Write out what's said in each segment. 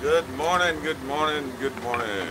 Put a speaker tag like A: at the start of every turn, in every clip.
A: Good morning, good morning, good morning.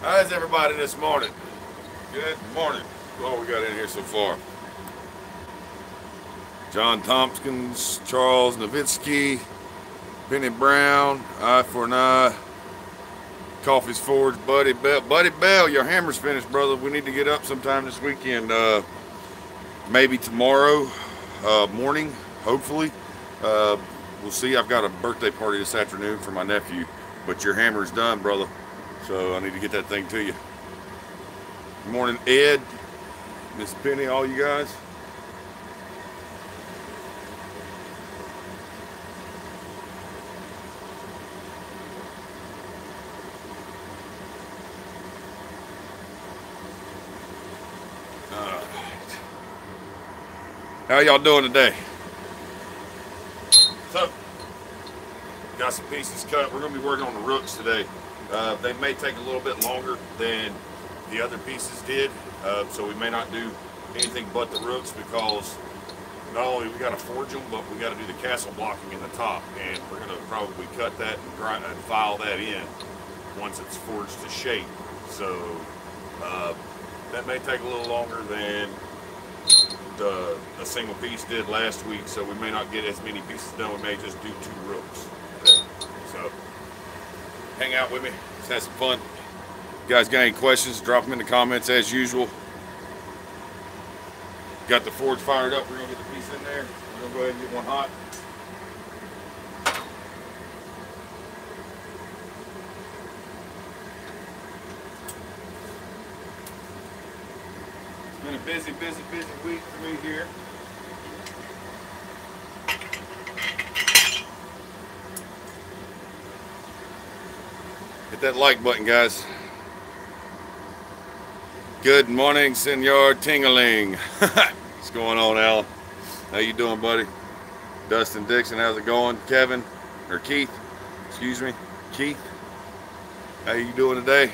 A: How's everybody this morning? Good morning. What we got in here so far? John Tompkins, Charles Nowitzki, Benny Brown, Eye for an Eye, Coffee's Forge, Buddy Bell. Buddy Bell, your hammer's finished, brother. We need to get up sometime this weekend. Maybe tomorrow morning, hopefully. We'll see. I've got a birthday party this afternoon for my nephew, but your hammer's done, brother. So I need to get that thing to you. Good morning, Ed, Miss Penny, all you guys. How y'all doing today? So, got some pieces cut. We're going to be working on the rooks today. They may take a little bit longer than the other pieces did, so we may not do anything but the rooks because not only we got to forge them, but we got to do the castle blocking in the top, and we're going to probably cut that and grind and file that in once it's forged to shape. So that may take a little longer than a single piece did last week, so we may not get as many pieces done. We may just do 2 rooks today. So hang out with me. Let's have some fun. You guys got any questions, drop them in the comments as usual. Got the forge fired up. We're going to get the piece in there. We're going to go ahead and get one hot. It's been a busy week for me here. Hit that like button, guys. Good morning, Senor Tingling. What's going on, Alan? How you doing, buddy? Dustin Dixon, how's it going? Kevin, or Keith, excuse me. Keith, how you doing today?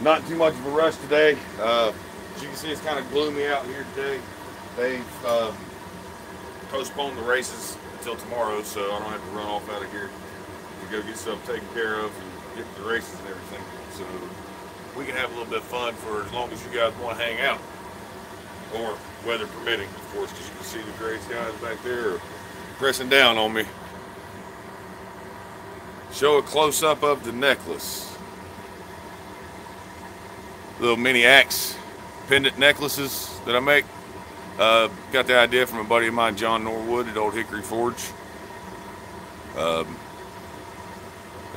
A: Not too much of a rush today. As you can see, it's kind of gloomy out here today. They've postponed the races until tomorrow, so I don't have to run off out of here to go get stuff taken care of and get to the races and everything. So we can have a little bit of fun for as long as you guys want to hang out, or weather permitting, of course, because you can see the gray skies back there are pressing down on me. Show a close-up of the necklace. Little mini axe pendant necklaces that I make. Got the idea from a buddy of mine, John Norwood at Old Hickory Forge.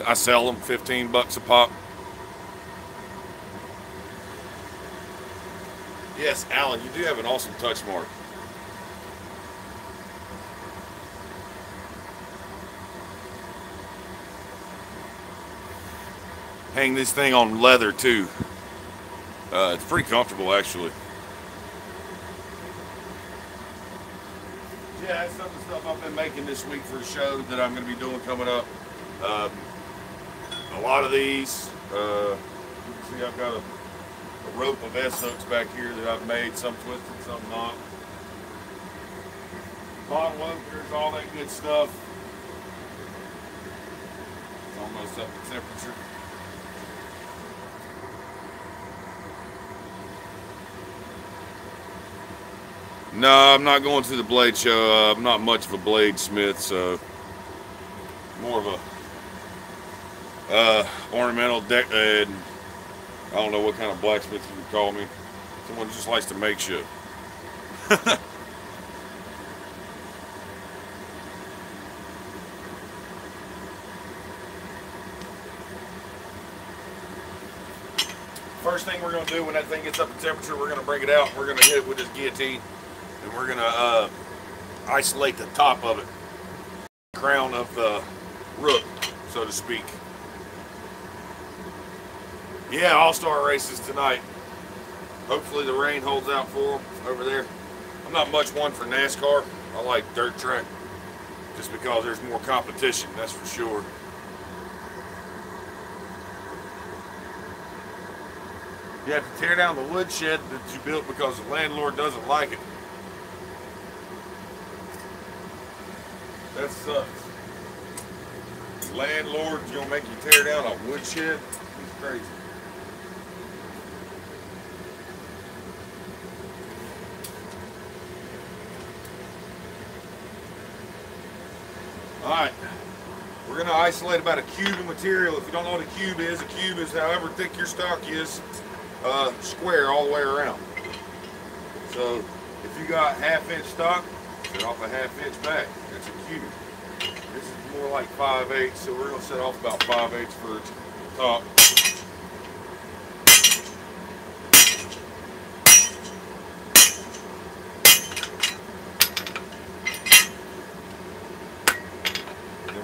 A: I sell them, 15 bucks a pop. Yes, Alan, you do have an awesome touch mark. Hang this thing on leather too. It's pretty comfortable, actually. Yeah, that's some of the stuff I've been making this week for a show that I'm going to be doing coming up. A lot of these, you can see I've got a rope of S-hooks back here that I've made, some twisted, some not. Bottle openers, all that good stuff. It's almost up to temperature. No, I'm not going to the blade show. I'm not much of a bladesmith, so more of a ornamental deck. I don't know what kind of blacksmith you would call me. Someone who just likes to make shit. first thing we're going to do when that thing gets up in temperature, we're going to bring it out. We're going to hit it with this guillotine, and we're going to isolate the top of it, crown of the rook, so to speak. Yeah, all-star races tonight. Hopefully the rain holds out for them over there. I'm not much one for NASCAR. I like dirt track just because there's more competition, that's for sure. You have to tear down the woodshed that you built because the landlord doesn't like it. That sucks. The landlord's gonna make you tear down a woodshed? It's crazy. Alright, we're going to isolate about a cube of material. If you don't know what a cube is however thick your stock is, square all the way around. So if you got half-inch stock, set off a half-inch back. That's a cube. This is more like 5/8, so we're going to set off about 5/8 for top.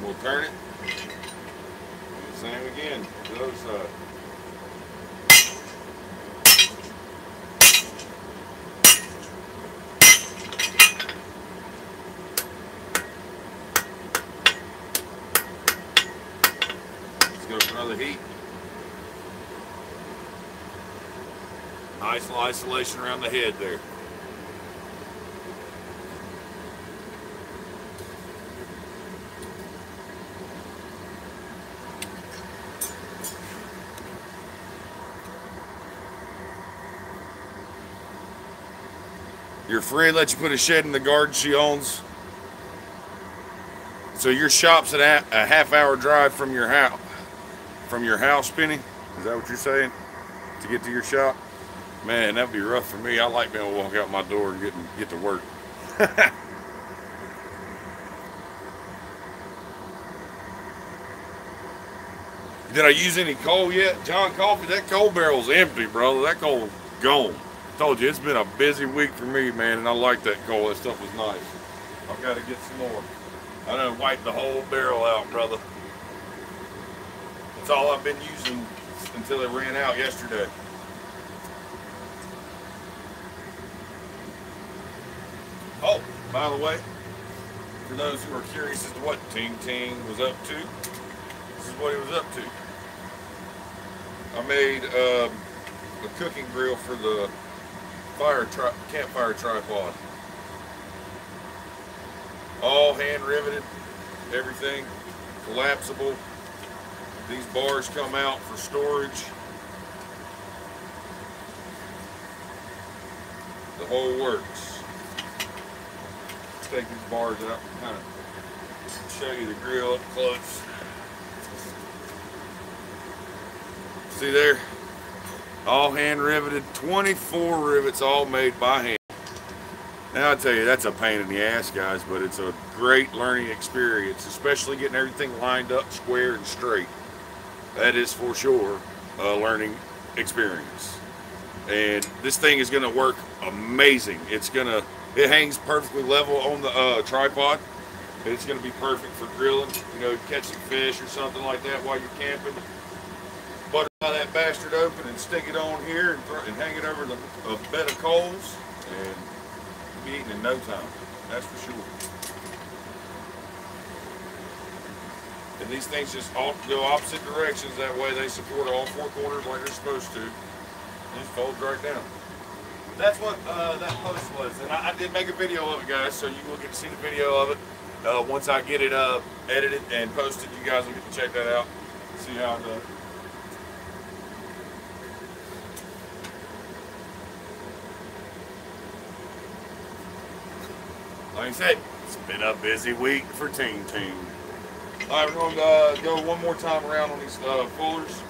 A: We'll turn it. Do the same again to the other side. Let's go for another heat. Nice little isolation around the head there. Your friend lets you put a shed in the garden she owns. So your shop's at a half-hour drive from your house, Penny? Is that what you're saying? To get to your shop? Man, that'd be rough for me. I like being able to walk out my door and get to work. Did I use any coal yet? John Coffee, that coal barrel's empty, brother. That coal's gone. Told you, it's been a busy week for me, man, and I like that coal. That stuff was nice. I've got to get some more. I done wiped the whole barrel out, brother. That's all I've been using until it ran out yesterday. Oh, by the way, for those who are curious as to what Ting Ting was up to, this is what he was up to. I made a cooking grill for the campfire tripod. All hand riveted, everything collapsible. These bars come out for storage. The whole works. Let's take these bars out and kind of show you the grill up close. See there? All hand riveted, 24 rivets all made by hand. Now I tell you, that's a pain in the ass, guys, but it's a great learning experience, especially getting everything lined up square and straight. That is for sure a learning experience. And this thing is gonna work amazing. It hangs perfectly level on the tripod. It's gonna be perfect for grilling, you know, catching fish or something like that while you're camping. Butterfly that bastard open and stick it on here and hang it over a bed of coals, and you'll be eating in no time. That's for sure. And these things just go opposite directions. That way they support all four corners like they're supposed to. It just folds right down. That's what that post was, and I did make a video of it, guys. So you will get to see the video of it once I get it edited and posted. You guys will get to check that out. See how it does. Like I said, it's been a busy week for Ting Ting. All right, we're going to go one more time around on these fullers.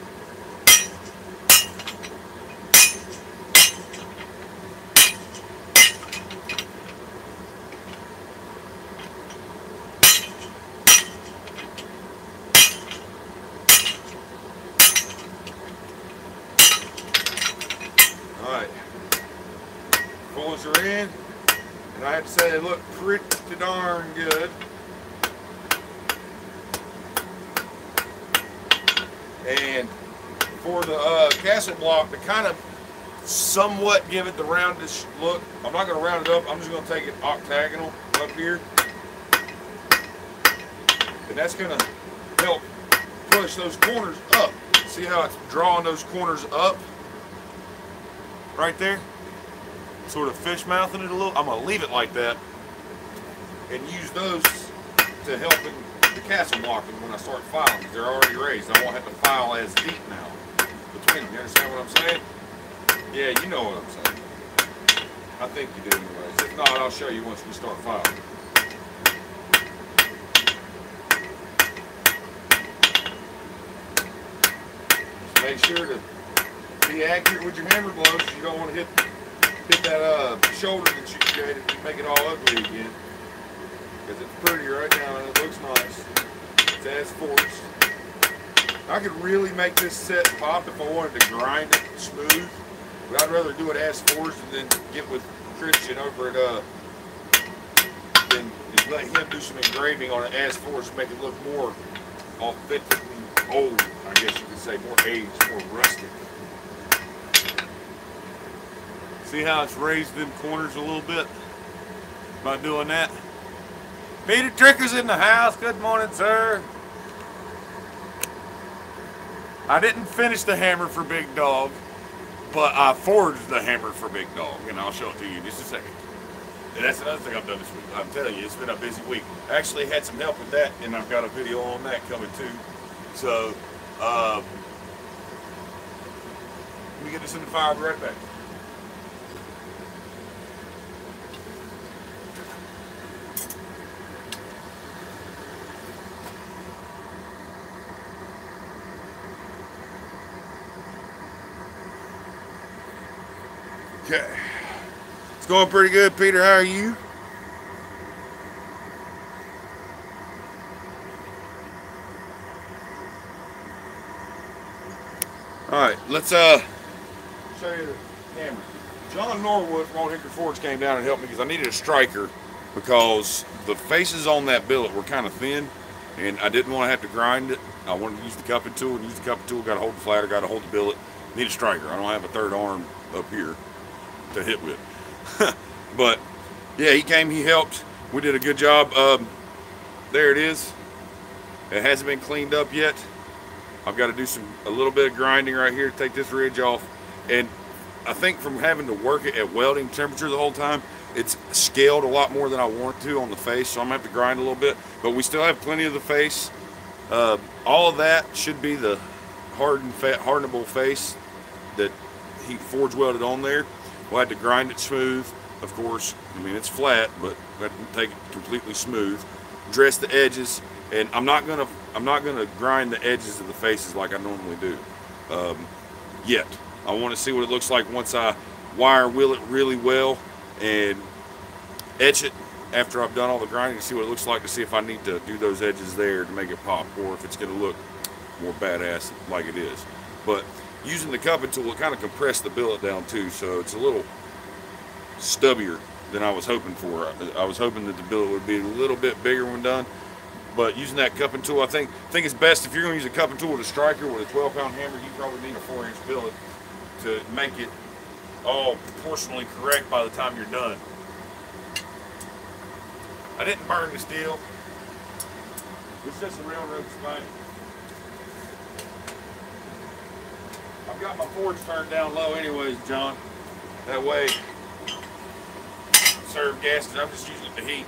A: Alright. Coils are in. And I have to say they look pretty darn good. And for the castle block to kind of somewhat give it the roundish look, I'm not going to round it up, I'm just going to take it octagonal up here. And that's going to help push those corners up. See how it's drawing those corners up? Right there? Sort of fish mouthing it a little. I'm going to leave it like that and use those to help in the castle blocking when I start filing, because they're already raised. I won't have to file as deep now between them. You understand what I'm saying? Yeah, you know what I'm saying. I think you do anyways. If not, I'll show you once we start filing. Just make sure to be accurate with your hammer blows. You don't want to hit that shoulder that you created and make it all ugly again. Because it's pretty right now and it looks nice. It's as forged. I could really make this set pop if I wanted to grind it smooth. But I'd rather do it as forged and then get with Christian over at and let him do some engraving on it as forged to make it look more authentically old, I guess you could say, more aged, more rustic. See how it's raised them corners a little bit by doing that? Peter Tricker's in the house. Good morning, sir. I didn't finish the hammer for Big Dog, but I forged the hammer for Big Dog, and I'll show it to you in just a second. And that's another thing I've done this week. I'm telling you, it's been a busy week. I actually had some help with that, and I've got a video on that coming too. So, let me get this in the fire. I'll be right back. Okay, it's going pretty good, Peter. How are you? All right, let's show you the hammer. John Norwood from Old Hickory Forge came down and helped me because I needed a striker because the faces on that billet were kind of thin, and I didn't want to have to grind it. I wanted to use the cupping tool, and use the cupping tool. Got to hold the flatter, got to hold the billet. Need a striker. I don't have a third arm up here to hit with. But yeah, he came, he helped. We did a good job. There it is. It hasn't been cleaned up yet. I've got to do a little bit of grinding right here to take this ridge off. And I think from having to work it at welding temperature the whole time, it's scaled a lot more than I want to on the face, so I'm gonna have to grind a little bit. But we still have plenty of the face. All of that should be the hardenable face that he forge welded on there. We'll have to grind it smooth, of course. I mean, it's flat, but we have to take it completely smooth. Dress the edges, and I'm not gonna grind the edges of the faces like I normally do yet. I want to see what it looks like once I wire wheel it really well and etch it after I've done all the grinding, to see what it looks like, to see if I need to do those edges there to make it pop, or if it's going to look more badass like it is. But using the cupping tool, it kind of compressed the billet down too, so it's a little stubbier than I was hoping for. I was hoping that the billet would be a little bit bigger when done, but using that cupping tool, I think it's best if you're going to use a cupping tool with a striker with a 12-pound hammer. You probably need a 4-inch billet to make it all proportionally correct by the time you're done. I didn't burn the steel. It's just a railroad spine. I've got my forge turned down low anyways, John. That way, serve gases. I'm just using it to heat.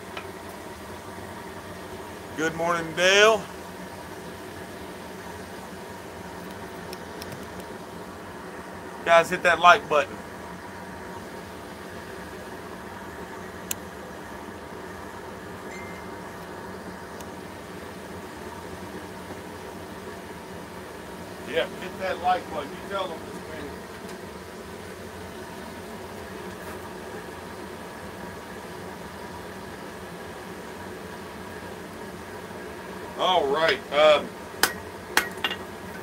A: Good morning, Dale. Guys, hit that like button. Yeah, hit that like button. You tell them this thing. All right.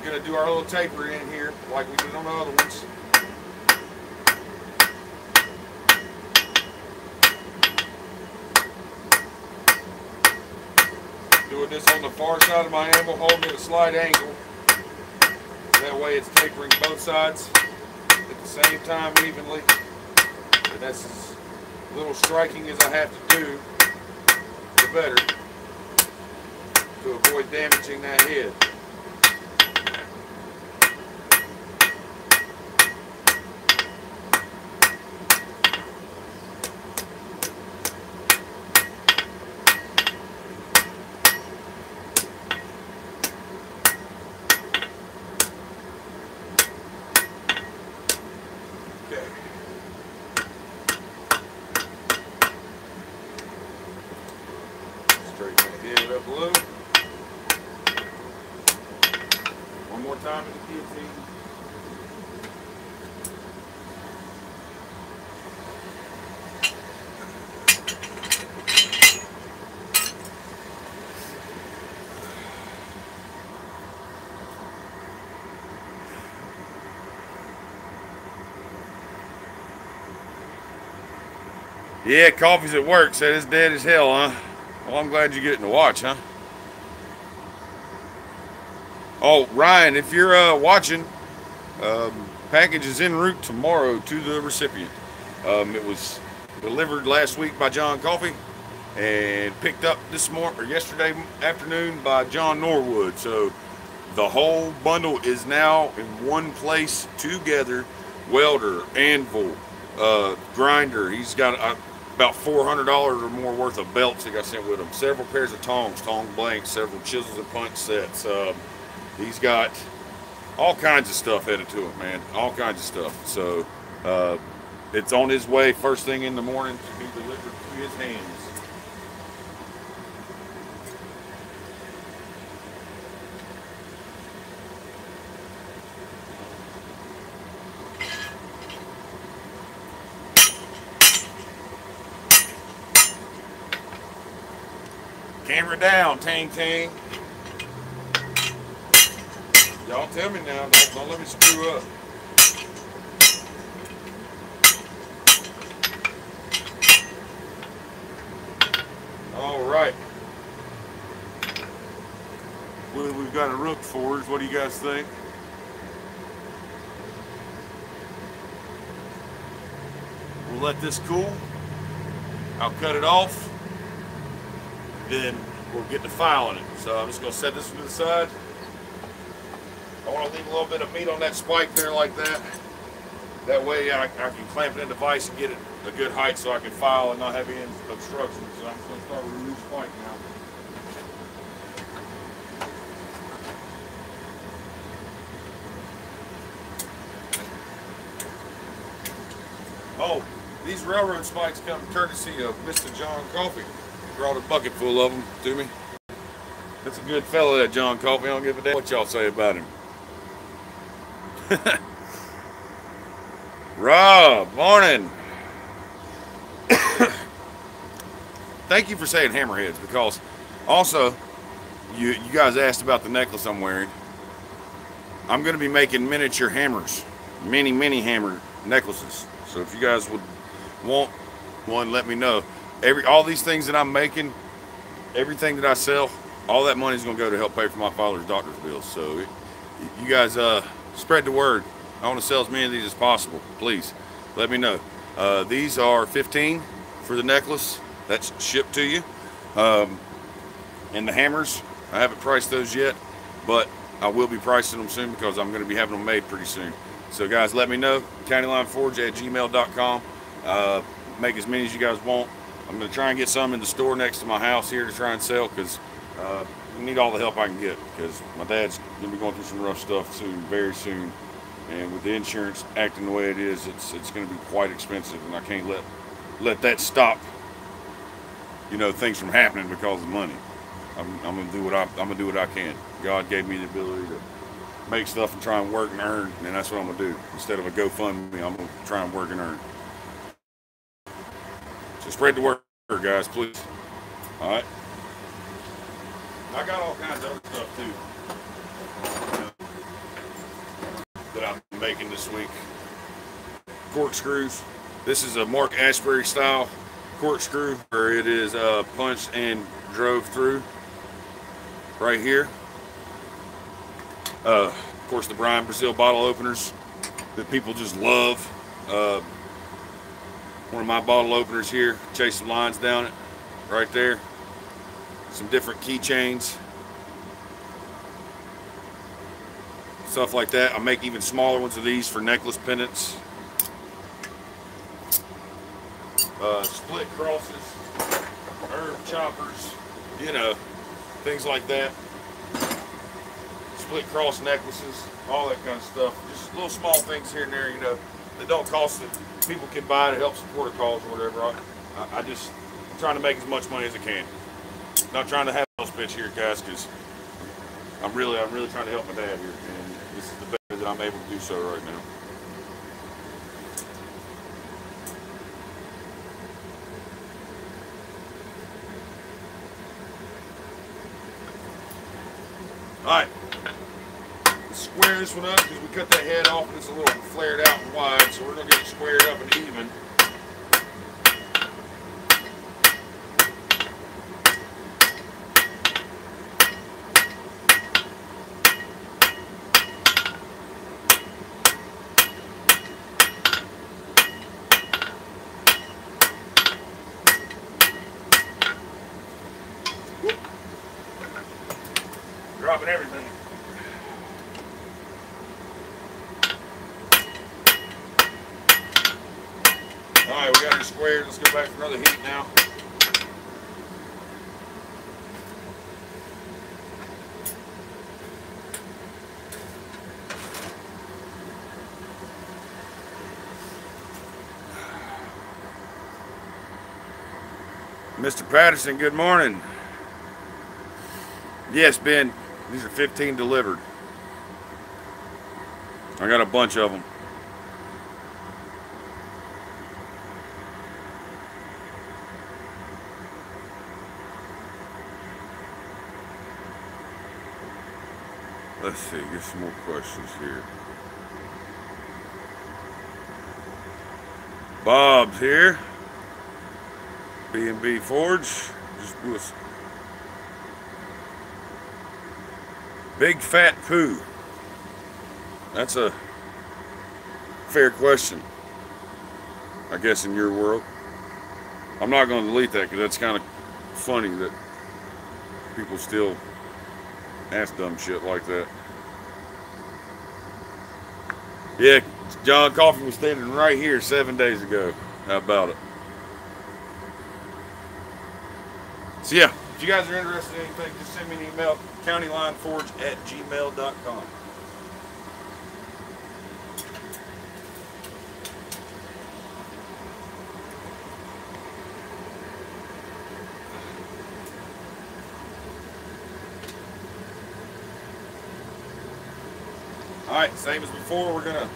A: Gonna do our little taper in here like we did on the other ones. this on the far side of my anvil, holding at a slight angle. That way it's tapering both sides at the same time evenly. And that's as little striking as I have to do, the better, to avoid damaging that head. Straighten that head up a little. One more time in the guillotine. Yeah, coffee's at work. Said it's dead as hell, huh? Well, I'm glad you're getting to watch, huh? Oh, Ryan, if you're watching, package is en route tomorrow to the recipient. It was delivered last week by John Coffee and picked up this morning or yesterday afternoon by John Norwood. So the whole bundle is now in one place together. Welder, anvil, grinder. He's got about $400 or more worth of belts that got sent with him. Several pairs of tongs, tong blanks, several chisels and punch sets. He's got all kinds of stuff headed to him, man. All kinds of stuff. So it's on his way first thing in the morning to be delivered to his hands. Camera down, Tang Tang. Y'all tell me now, don't let me screw up. All right. Well, we've got a rook forged. What do you guys think? We'll let this cool. I'll cut it off. Then we'll get to filing it. So I'm just going to set this one to the side. I want to leave a little bit of meat on that spike there like that. That way I can clamp it in the vise and get it a good height so I can file and not have any obstructions. So I'm just going to start with a new spike now. Oh, these railroad spikes come courtesy of Mr. John Coffee. He brought a bucket full of them to me. That's a good fellow, that John Coffee. I don't give a damn what y'all say about him. Rob, morning. Thank you for saying hammerheads, because also you guys asked about the necklace I'm wearing. I'm going to be making miniature hammers, mini hammer necklaces. So if you guys would want one, let me know. All these things that I'm making, everything that I sell, all that money is going to go to help pay for my father's doctor's bills. So you guys spread the word. I want to sell as many of these as possible. Please let me know. These are $15 for the necklace. That's shipped to you. And the hammers, I haven't priced those yet, but I will be pricing them soon because I'm going to be having them made pretty soon. So guys, let me know. countylineforge@gmail.com. Make as many as you guys want. I'm going to try and get some in the store next to my house here to try and sell, because I need all the help I can get, because my dad's going to be going through some rough stuff soon, very soon. And with the insurance acting the way it is, it's going to be quite expensive, and I can't let that stop, you know, things from happening because of money. I'm going to do what I can. God gave me the ability to make stuff and try and work and earn, and that's what I'm going to do. Instead of a GoFundMe, I'm going to try and work and earn. So spread the word, guys, please. All right. I got all kinds of other stuff too that I'm making this week. Corkscrews. This is a Mark Ashbury style corkscrew, where it is punched and drove through. right here. Of course, the Brian Brazil bottle openers that people just love. One of my bottle openers here, chase some lines down it, right there. Some different keychains, stuff like that. I make even smaller ones of these for necklace pendants. Split crosses, herb choppers, you know, things like that. Split cross necklaces, all that kind of stuff. Just little small things here and there, you know, that don't cost it. People can buy to help support a cause or whatever. I'm trying to make as much money as I can. Not trying to have a sales pitch here, guys, because I'm really trying to help my dad here, and this is the best that I'm able to do so right now. All right, let's square this one up because we cut that head off and it's a little flared out and wide, so we're gonna get it squared up and even. Dropping everything. Alright, we got it squared. Let's go back for another heat now. Mr. Patterson, good morning. Yes, Ben, these are 15 delivered. I got a bunch of them. Let's see, get some more questions here. Bob's here. B&B Forge. Just do a big fat poo. That's a fair question, I guess, in your world. I'm not going to delete that because that's kind of funny that people still ask dumb shit like that. Yeah, John Coffee was standing right here 7 days ago. How about it? So yeah, if you guys are interested in anything, just send me an email, countylineforge@gmail.com. Alright, same as before, we're going to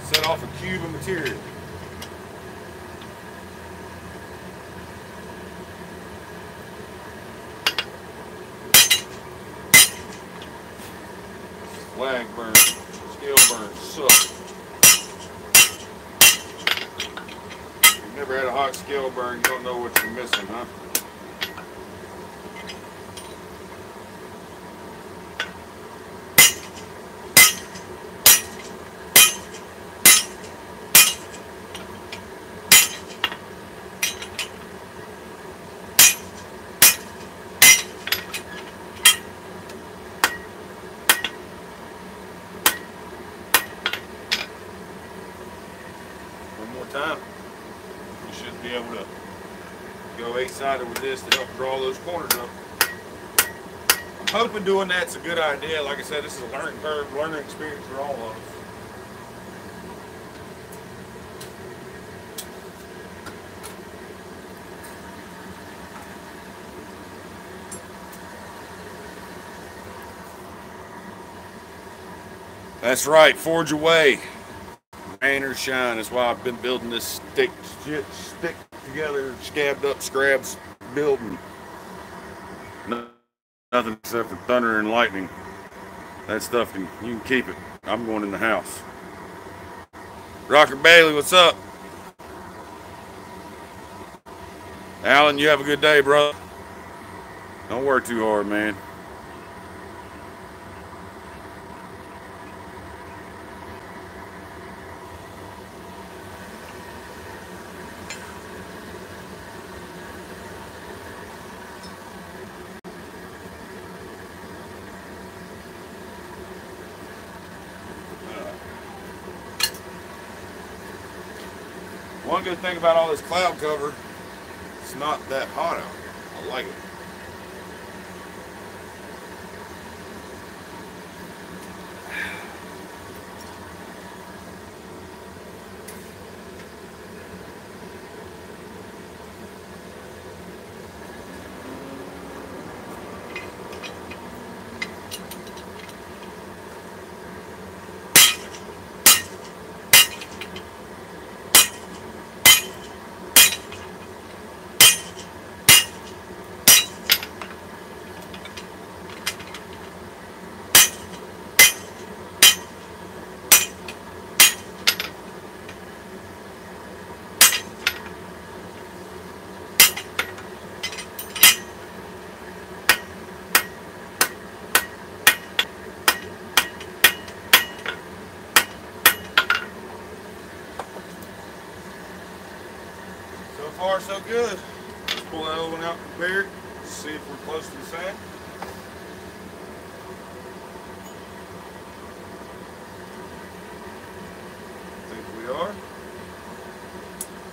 A: set off a cube of material. Flag burn, scale burn, suck. If you've never had a hot scale burn, you don't know what you're missing, huh? Time. You should be able to go 8-sided with this to help draw those corners up. I'm hoping doing that's a good idea. Like I said, this is a learning curve, learning experience for all of us. That's right, forge away. Rain or shine. That's why I've been building this stick together, scabbed up scrabs building. Nothing except for thunder and lightning. That stuff, you can keep it. I'm going in the house. Rocker Bailey, what's up? Alan, you have a good day, bro. Don't work too hard, man. One good thing about all this cloud cover, it's not that hot out. I like it. So far, so good. Let's pull that other one out and compare it. See if we're close to the same. I think we are.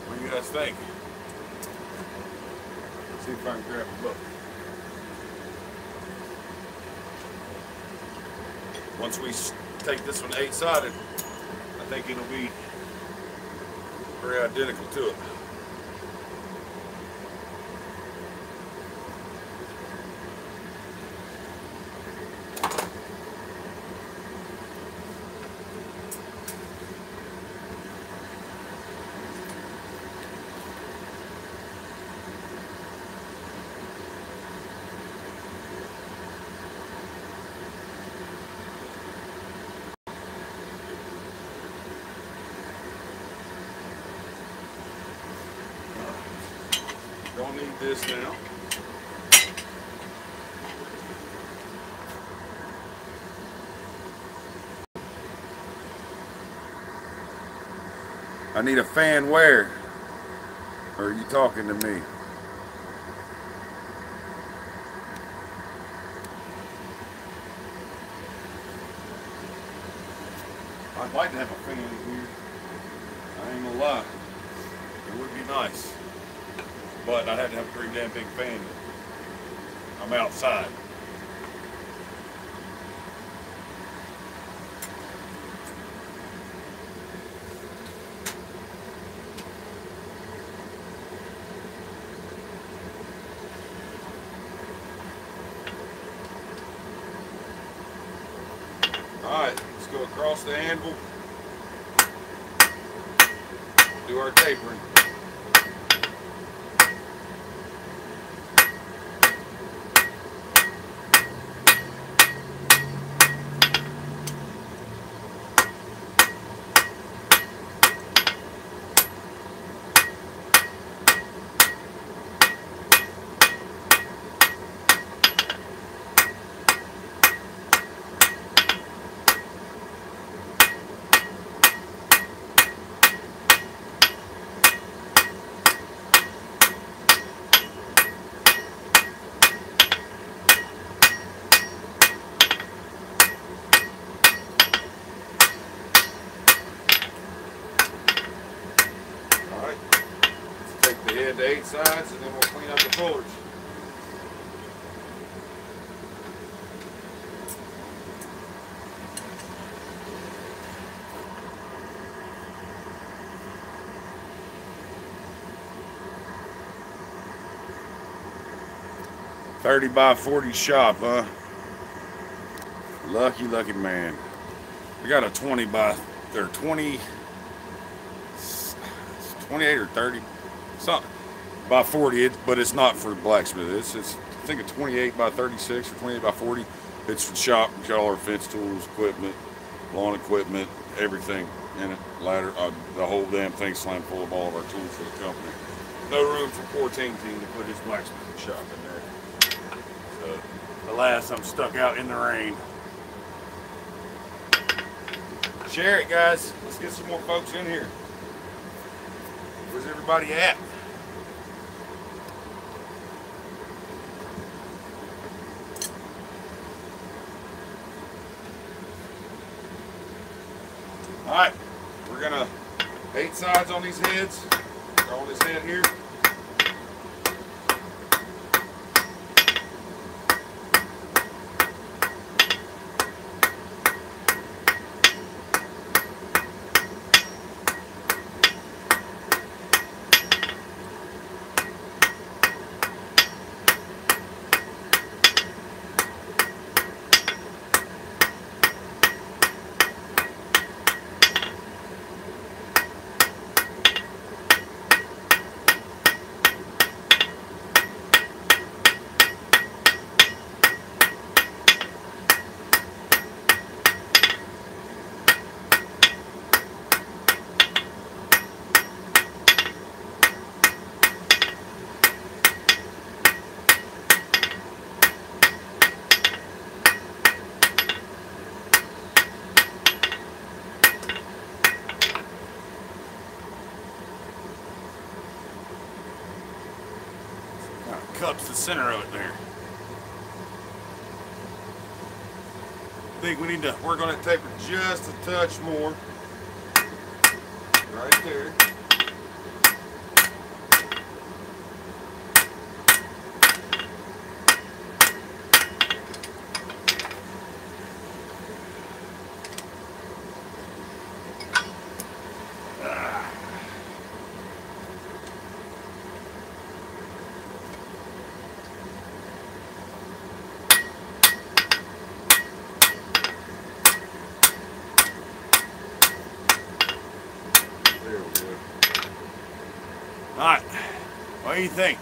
A: What do you guys think? Let's see if I can grab a book. Once we take this one 8-sided, I think it'll be very identical to it. Don't need this now. I need a fan where? Or are you talking to me? I'd like to have a fan in here. I ain't gonna lie. It would be nice. But I'd have to have a pretty damn big fan. I'm outside. Alright, let's go across the anvil. Do our tapering. The head to 8 sides, and then we'll clean up the pullers. $30 by $40 shop, huh? Lucky, lucky man. We got a 20 by, or 20, 28 or 30, something by 40. But it's not for blacksmith. It's I think a 28 by 36 or 28 by 40. It's for the shop. We got all our fence tools, equipment, lawn equipment, everything in it. Ladder, the whole damn thing slammed full of all of our tools for the company. No room for poor team to put his blacksmith shop in there. So, alas, I'm stuck out in the rain. Share it, guys. Let's get some more folks in here. Where's everybody at? All right, we're gonna 8 sides on these heads, or on this head here. Cups the center of it there. I think we need to work on that taper just a touch more. Right there. Alright, what do you think?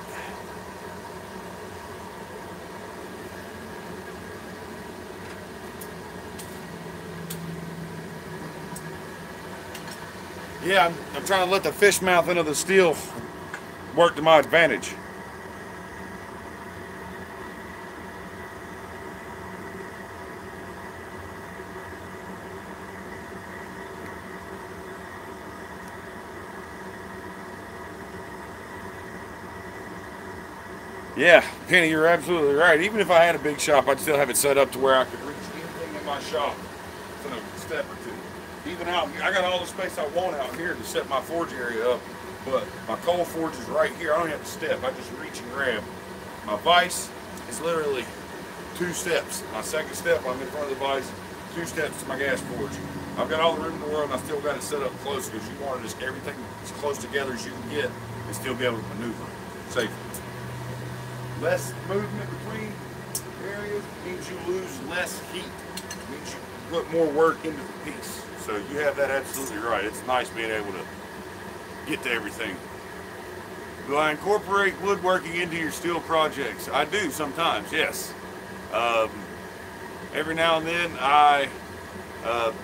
A: Yeah, I'm trying to let the fish mouth into the steel work to my advantage. Yeah, Penny, you're absolutely right. Even if I had a big shop, I'd still have it set up to where I could reach anything in my shop in a step or two. Even out, I got all the space I want out here to set my forge area up, but my coal forge is right here. I don't have to step. I just reach and grab. My vise is literally 2 steps. My second step, I'm in front of the vise, 2 steps to my gas forge. I've got all the room in the world, and I still got it set up close because you want to just everything as close together as you can get and still be able to maneuver safely. Less movement between areas means you lose less heat. It means you put more work into the piece. So you have that absolutely right. It's nice being able to get to everything. Do I incorporate woodworking into your steel projects? I do sometimes, yes. Every now and then I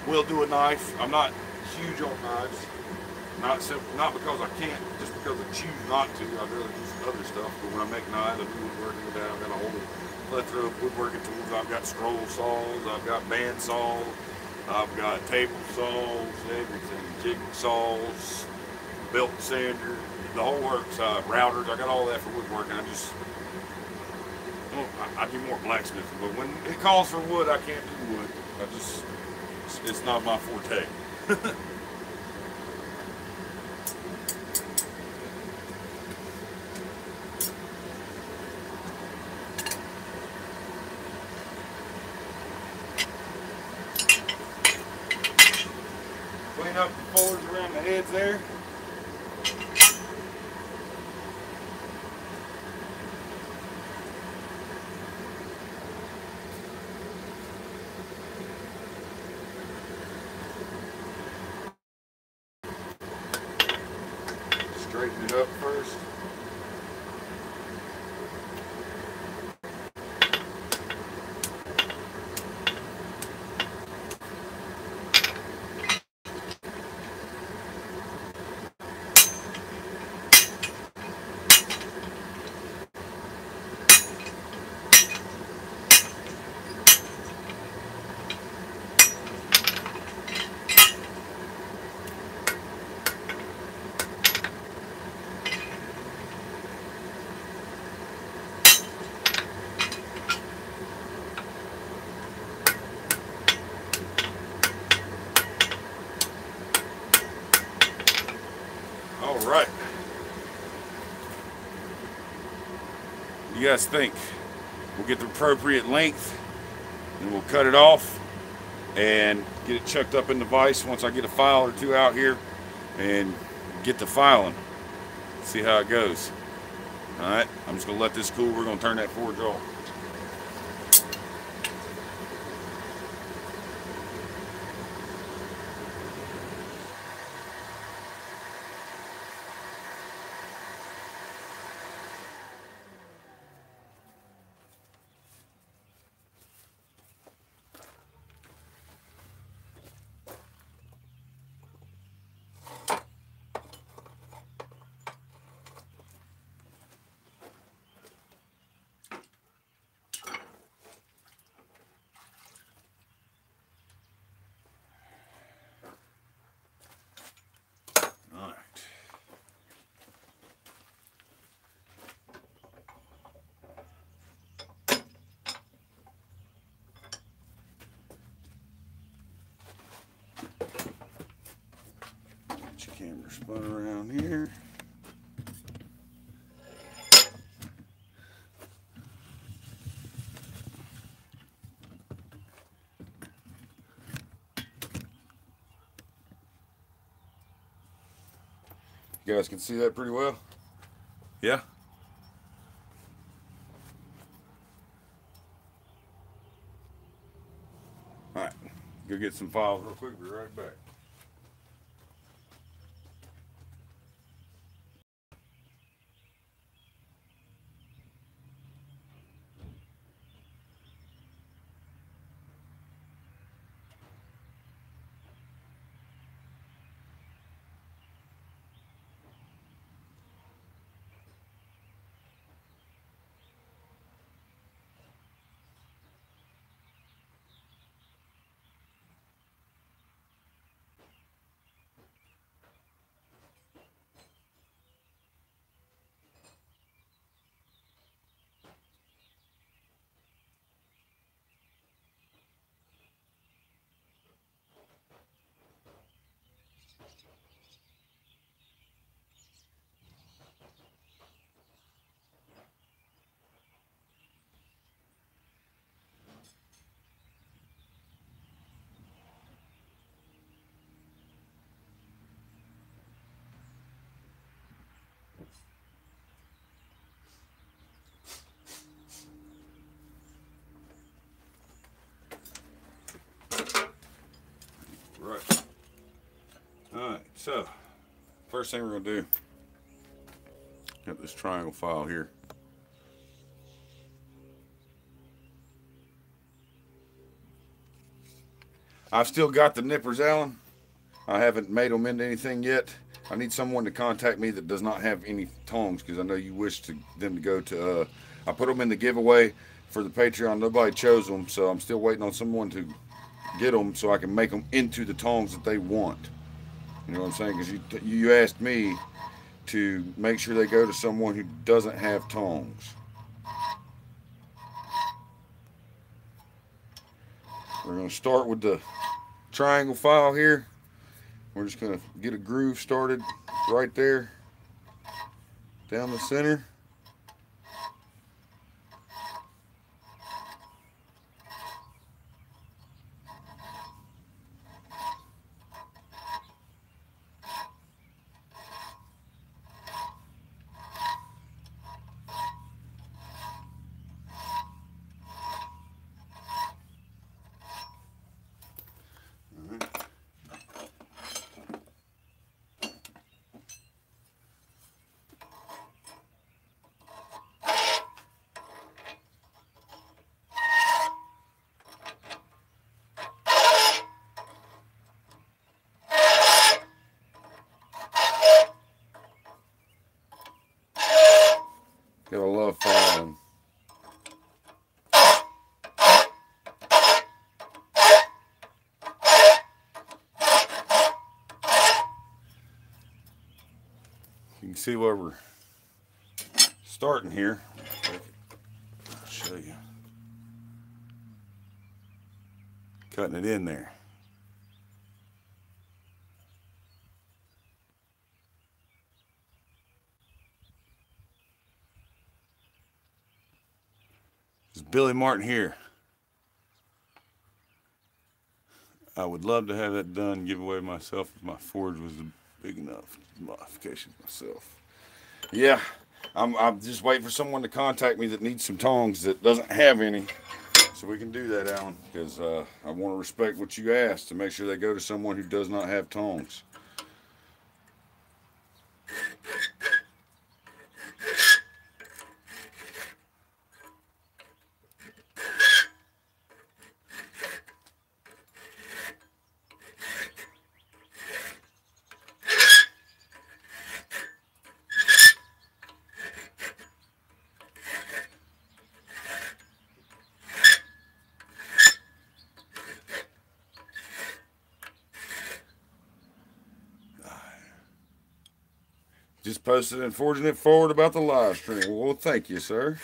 A: will do a knife. I'm not huge on knives. Not because I can't, just because I choose not to. I'd rather do some other stuff. But when I make knives, I do woodworking with that. I've got a whole plethora of woodworking tools. I've got scroll saws, I've got band saws, I've got table saws, everything, jigsaws, belt sander, the whole works, routers. I got all that for woodworking. I do more blacksmithing, but when it calls for wood, I can't do wood. It's not my forte. Clean up the forge around the heads there. Straighten it up first. All right. You guys think? We'll get the appropriate length and we'll cut it off and get it chucked up in the vise once I get a file or two out here and get the filing. See how it goes. All right, I'm just gonna let this cool. We're gonna turn that forge off. Camera spun around here. You guys can see that pretty well? Yeah? Alright, go get some files real quick, be right back. Right. Alright, so first thing we're going to do, got this triangle file here. I've still got the nippers, Alan. I haven't made them into anything yet. I need someone to contact me that does not have any tongs, because I know you wish them to go to, I put them in the giveaway for the Patreon. Nobody chose them, so I'm still waiting on someone to get them so I can make them into the tongs that they want. You know what I'm saying? Because you asked me to make sure they go to someone who doesn't have tongs. We're going to start with the triangle file here. We're just going to get a groove started right there down the center. Gotta love filing. You can see where we're starting here. I'll show you. Cutting it in there. Billy Martin here. I would love to have that done, give away myself if my forge was big enough modification myself. Yeah, I'm just waiting for someone to contact me that needs some tongs that doesn't have any, so we can do that, Alan, because I want to respect what you asked to make sure they go to someone who does not have tongs. Just posted and forging it forward about the live stream. Well, thank you, sir.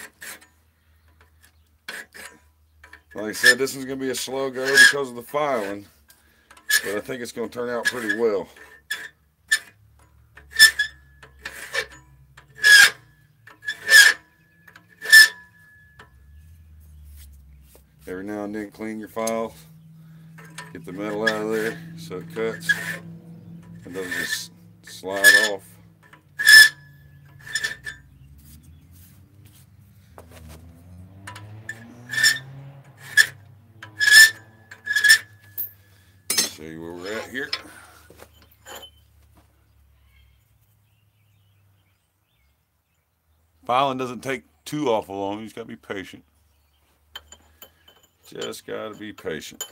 A: Like I said, this one's going to be a slow go because of the filing, but I think it's going to turn out pretty well. Every now and then clean your files, get the metal out of there so it cuts and doesn't just slide off. Show you where we're at here. Filing doesn't take too awful long. You just got to be patient. Just got to be patient.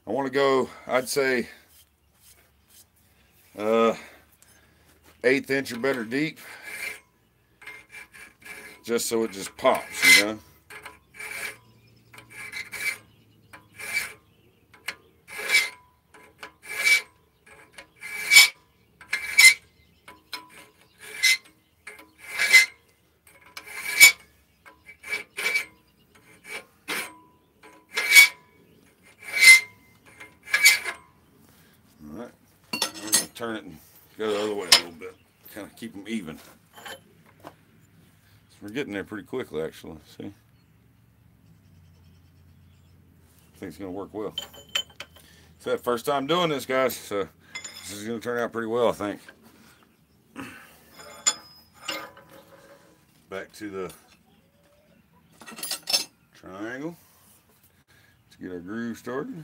A: I want to go, I'd say, 1/8 inch or better deep, just so it just pops, you know. Alright, I'm going to turn it and go the other way a little bit, kind of keep them even. So we're getting there pretty quickly, actually, see? I think it's going to work well. It's that first time doing this, guys, so this is going to turn out pretty well, I think. Back to the triangle to get our groove started.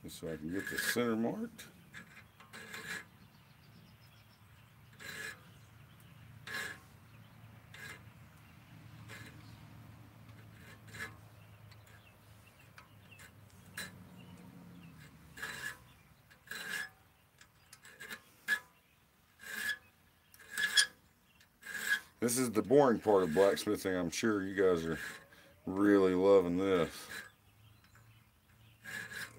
A: Just so I can get the center marked. This is the boring part of blacksmithing. I'm sure you guys are really loving this.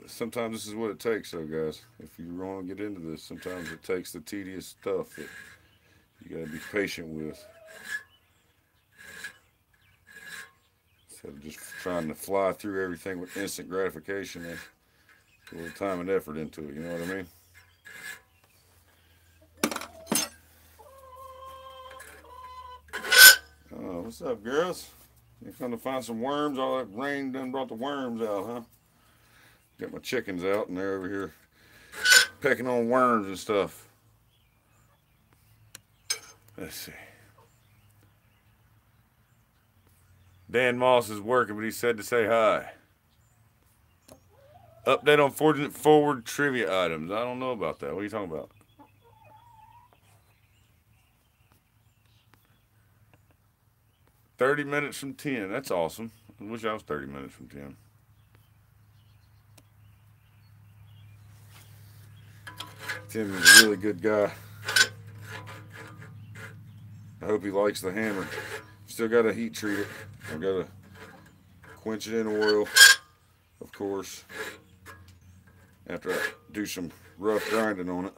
A: Sometimes this is what it takes, though, guys. If you want to get into this, sometimes it takes the tedious stuff that you got to be patient with. Instead of just trying to fly through everything with instant gratification, and a little time and effort into it, you know what I mean? Oh, what's up, girls? You gonna find some worms? All that rain done brought the worms out, huh? Got my chickens out and they're over here pecking on worms and stuff. Let's see. Dan Moss is working, but he said to say hi. Update on forging it forward trivia items. I don't know about that. What are you talking about? 30 minutes from 10. That's awesome. I wish I was 30 minutes from 10. Tim is a really good guy. I hope he likes the hammer. Still got to heat treat it. I've got to quench it in oil, of course, after I do some rough grinding on it.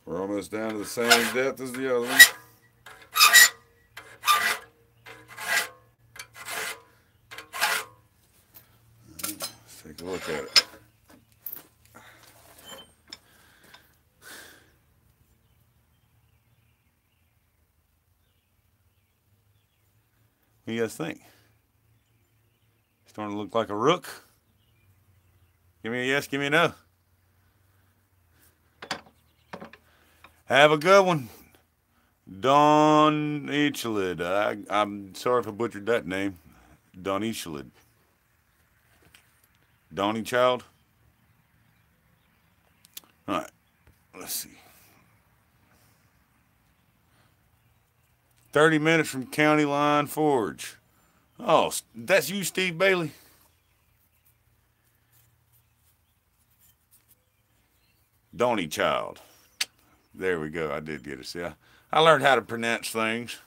A: We're almost down to the same depth as the other one. Let's take a look at it. What do you guys think? Starting to look like a rook? Give me a yes, give me a no. Have a good one. Don Ichelid. I'm sorry if I butchered that name. Don Ichelid. Donnie Child. All right. Let's see. 30 minutes from County Line Forge. Oh, that's you, Steve Bailey. Donnie Child. There we go. I did get it. See, I learned how to pronounce things.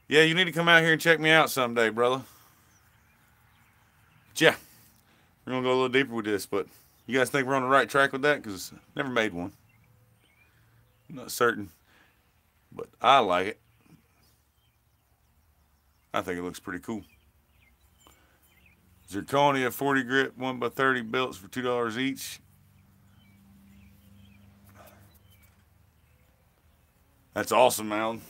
A: Yeah, you need to come out here and check me out someday, brother. But yeah, we're going to go a little deeper with this, but you guys think we're on the right track with that? Because I never made one. I'm not certain, but I like it. I think it looks pretty cool. Zirconia 40 grit 1x30 belts for $2 each. That's awesome, Alan.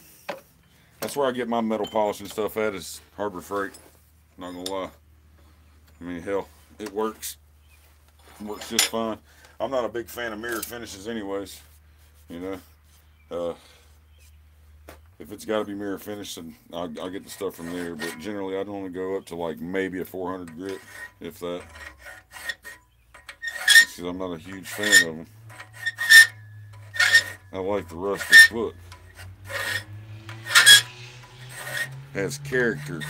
A: That's where I get my metal polishing stuff at, is Harbor Freight. Not gonna lie. I mean, hell, it works. It works just fine. I'm not a big fan of mirror finishes anyways. You know, if it's got to be mirror finished, then I'll get the stuff from there. But generally, I'd only go up to like maybe a 400 grit, if that. Because I'm not a huge fan of them. I like the rustic look. Has character.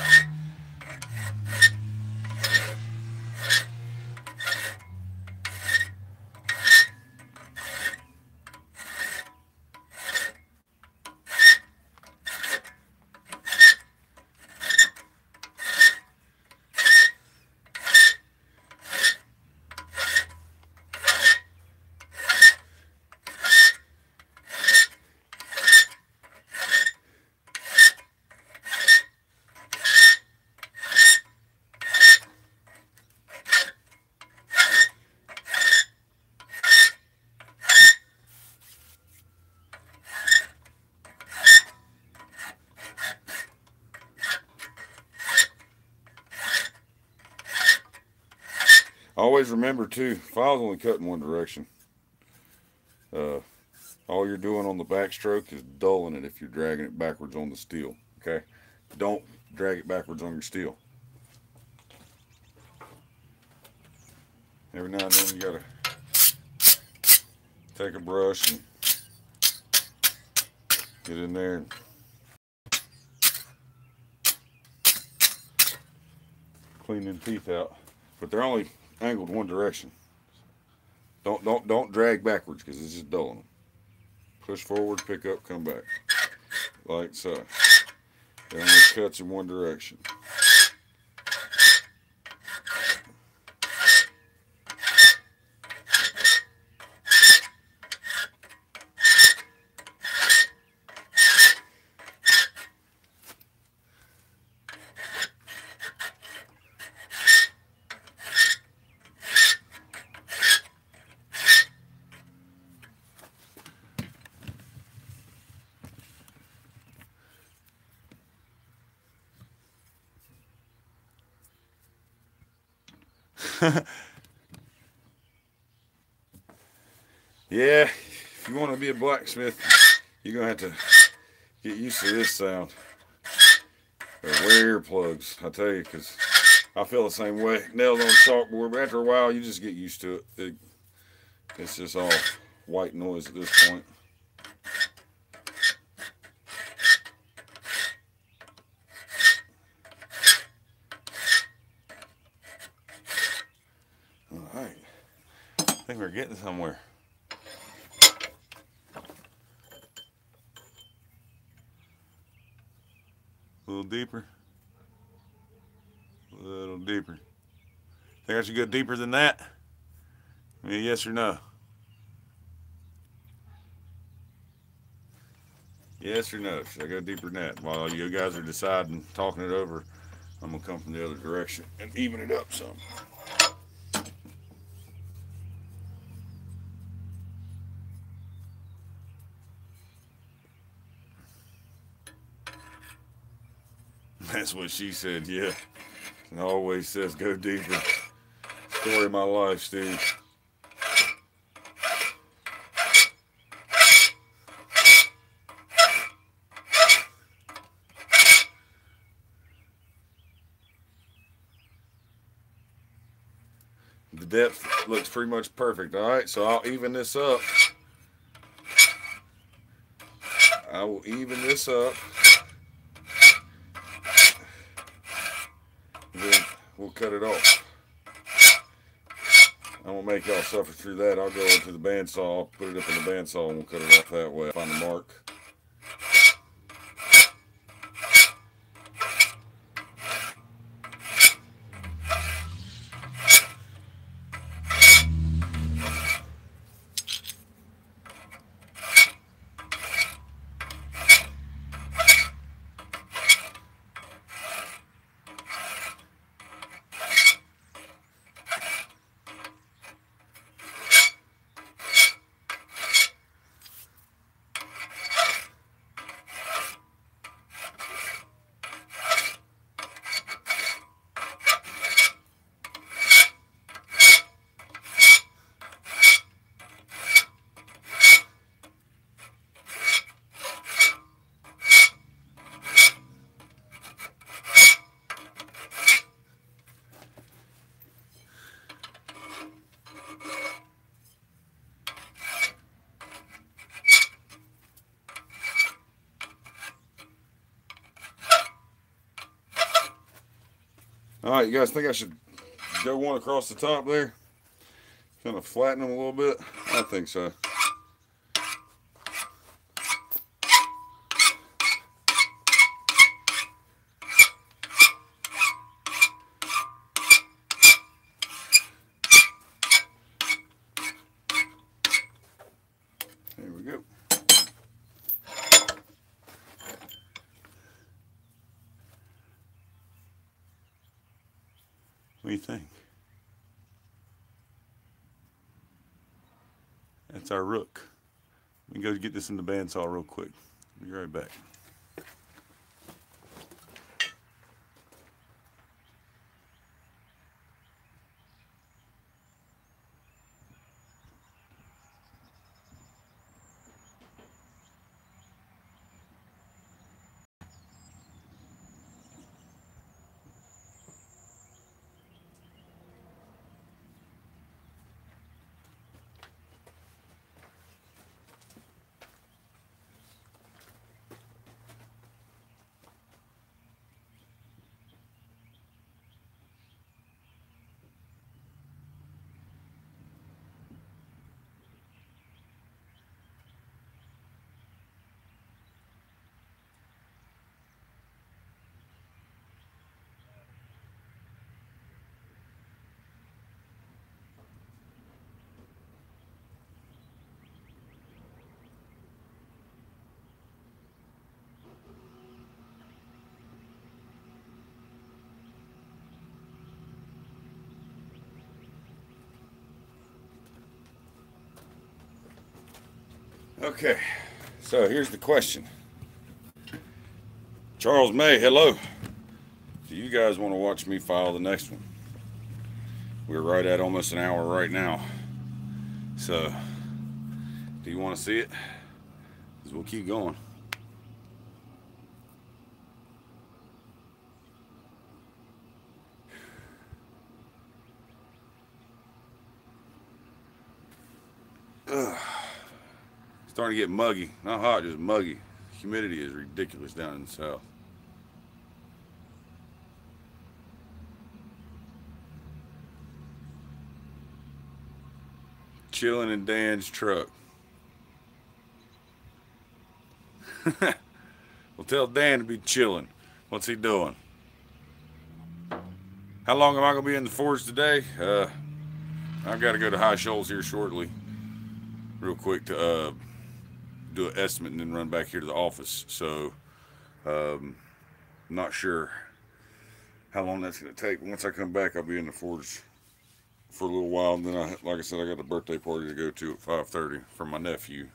A: Always remember too, file's only cut in one direction. All you're doing on the backstroke is dulling it if you're dragging it backwards on the steel. Okay, don't drag it backwards on your steel. Every now and then you gotta take a brush and get in there and clean them teeth out. But they're only angled one direction. Don't drag backwards because it's just dulling them. Push forward, pick up, come back. like so. It only cuts in one direction. Yeah, if you want to be a blacksmith, you're going to have to get used to this sound. Or wear earplugs, I tell you, because I feel the same way. Nails on a chalkboard, but after a while, you just get used to it. It's just all white noise at this point. All right, I think we're getting somewhere. A little deeper. A little deeper. Think I should go deeper than that? I mean, yes or no? Yes or no? Should I go deeper than that? While you guys are deciding, talking it over, I'm going to come from the other direction and even it up some. That's what she said, yeah. And always says go deeper. Story of my life, Steve. The depth looks pretty much perfect, all right? So I'll even this up. I will even this up. Then we'll cut it off. I won't make y'all suffer through that. I'll go into the bandsaw, put it up in the bandsaw, and we'll cut it off that way. Find the mark. All right, you guys think I should go one across the top there? Kind of flatten them a little bit? I think so. There we go. What do you think? That's our rook. We can go get this in the bandsaw real quick. Be right back. Okay, so here's the question. Charles May, hello. Do you guys want to watch me file the next one? We're right at almost an hour right now. So, do you want to see it? Because we'll keep going. Ugh. Starting to get muggy. Not hot, just muggy. Humidity is ridiculous down in the south. Chilling in Dan's truck. Well, tell Dan to be chilling. What's he doing? How long am I going to be in the forge today? I've got to go to High Shoals here shortly, real quick to do an estimate and then run back here to the office. So, I'm not sure how long that's going to take. Once I come back, I'll be in the forge for a little while. And then, like I said, I got a birthday party to go to at 5:30 for my nephew.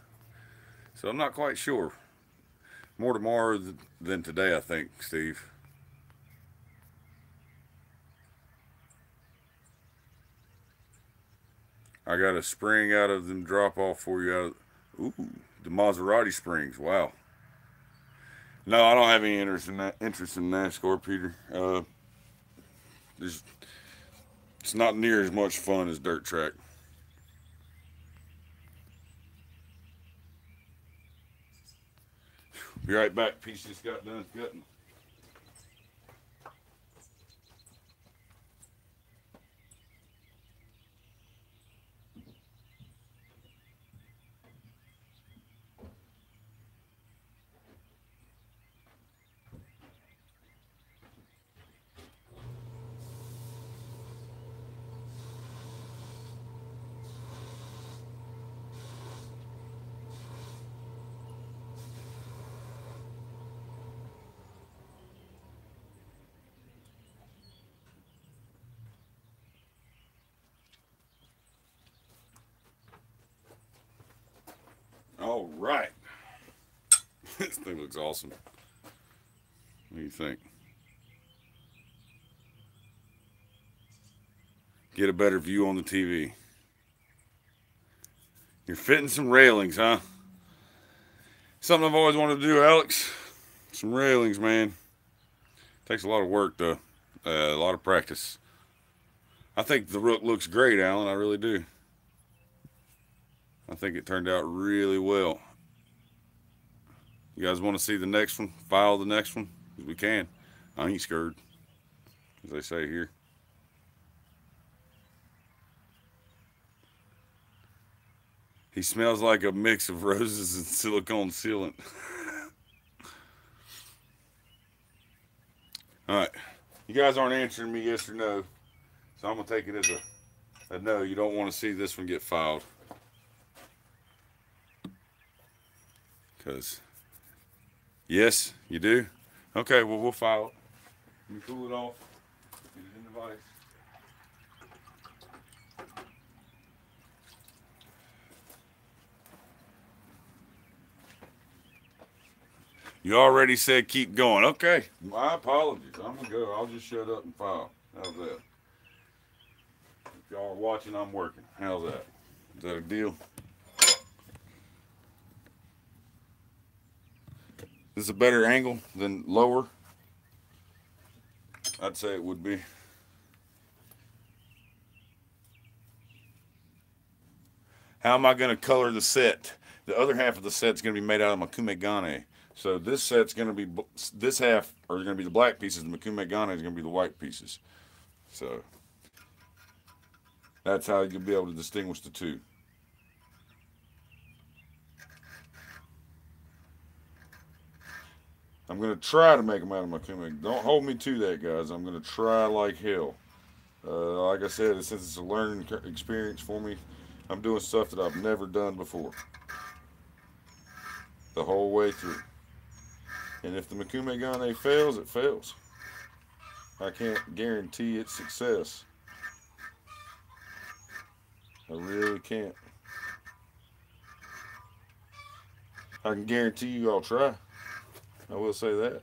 A: So I'm not quite sure. More tomorrow than today, I think, Steve. I got a spring out of them drop off for you. Ooh, the Maserati springs. Wow. No, I don't have any interest in that. Interest in NASCAR, Peter. There's, it's not near as much fun as dirt track. Be right back. Piece just got done cutting. All right. This thing looks awesome. What do you think? Get a better view on the TV. You're fitting some railings, huh? Something I've always wanted to do, Alex. Some railings, man. Takes a lot of work, though. A lot of practice. I think the rook looks great, Alan. I really do. I think it turned out really well. You guys want to see the next one? File the next one? We can. I ain't scared, as they say here. He smells like a mix of roses and silicone sealant. All right. You guys aren't answering me yes or no, so I'm going to take it as a no. You don't want to see this one get filed. Because, yes, you do? Okay, well, we'll file it. Let me cool it off. Get it in the vise. You already said keep going. Okay, my apologies. I'm going to go. I'll just shut up and file. How's that? If y'all are watching, I'm working. How's that? Is that a deal? Is this a better angle than lower? I'd say it would be. How am I going to color the set? The other half of the set's going to be made out of makumegane. So this set's going to be, this half are going to be the black pieces, the makumegane is going to be the white pieces. So that's how you'll be able to distinguish the two. I'm going to try to make them out of makumegane. Don't hold me to that, guys. I'm going to try like hell. Like I said, since it's a learning experience for me, I'm doing stuff that I've never done before. The whole way through. And if the makumegane fails, it fails. I can't guarantee its success. I really can't. I can guarantee you I'll try. I will say that.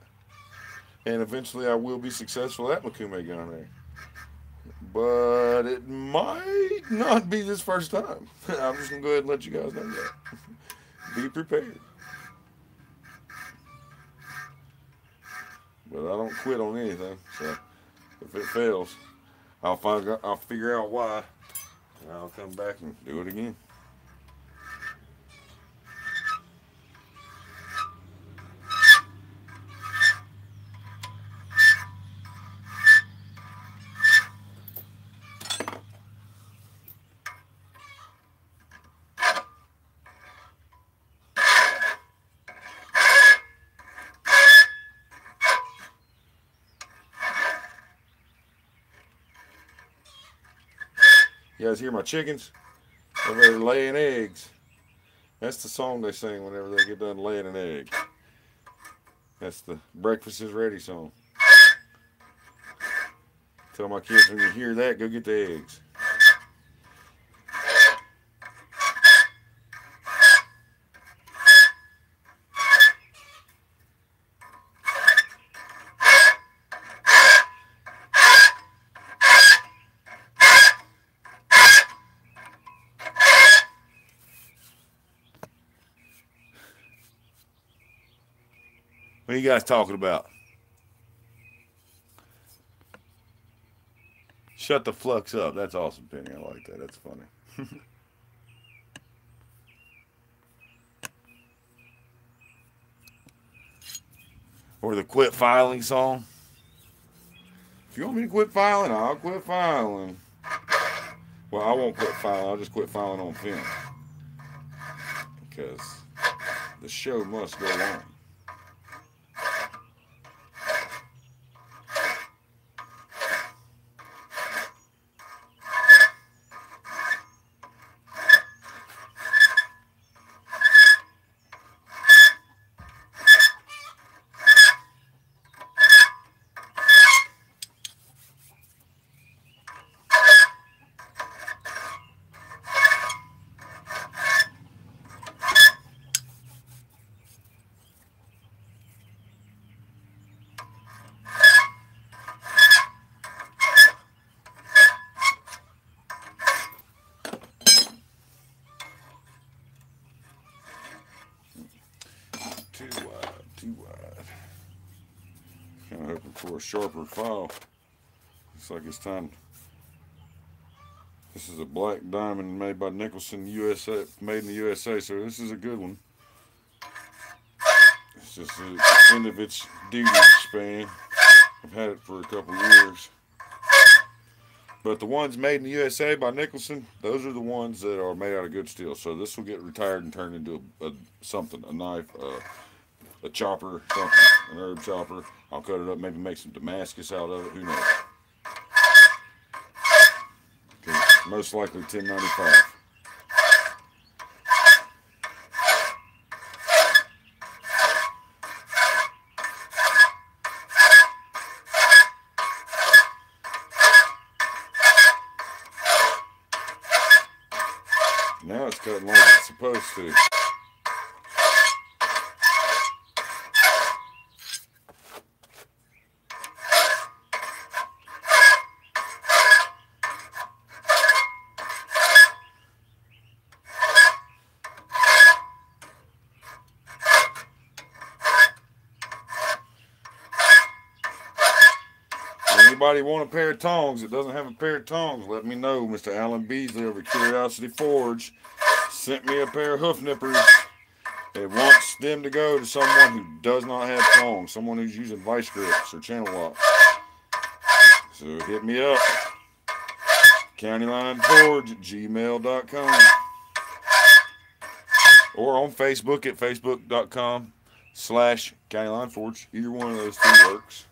A: And eventually I will be successful at Makume gunnery. But it might not be this first time. I'm just going to go ahead and let you guys know that. Be prepared. But I don't quit on anything. So if it fails, I'll figure out why. And I'll come back and do it again. You guys hear my chickens? They're laying eggs. That's the song they sing whenever they get done laying an egg. That's the breakfast is ready song. Tell my kids when you hear that, go get the eggs. What are you guys talking about? Shut the flux up. That's awesome, Penny. I like that. That's funny. Or the quit filing song. If you want me to quit filing, I'll quit filing. Well, I won't quit filing. I'll just quit filing on film. Because the show must go on. Too wide. Kind of hoping for a sharper file. Looks like it's time. This is a black diamond made by Nicholson, USA, made in the USA. So this is a good one. It's just the end of its duty span. I've had it for a couple years. But the ones made in the USA by Nicholson, those are the ones that are made out of good steel. So this will get retired and turned into a knife, a chopper, something, an herb chopper. I'll cut it up, maybe make some Damascus out of it. Who knows? Most likely 1095. Now it's cutting like it's supposed to. Anybody want a pair of tongs that doesn't have a pair of tongs, let me know. Mr. Alan Beasley over at Curiosity Forge sent me a pair of hoof nippers. It wants them to go to someone who does not have tongs, someone who's using vice grips or channel locks. So hit me up, countylineforge@gmail.com, or on Facebook at facebook.com/countylineforge. Either one of those two works.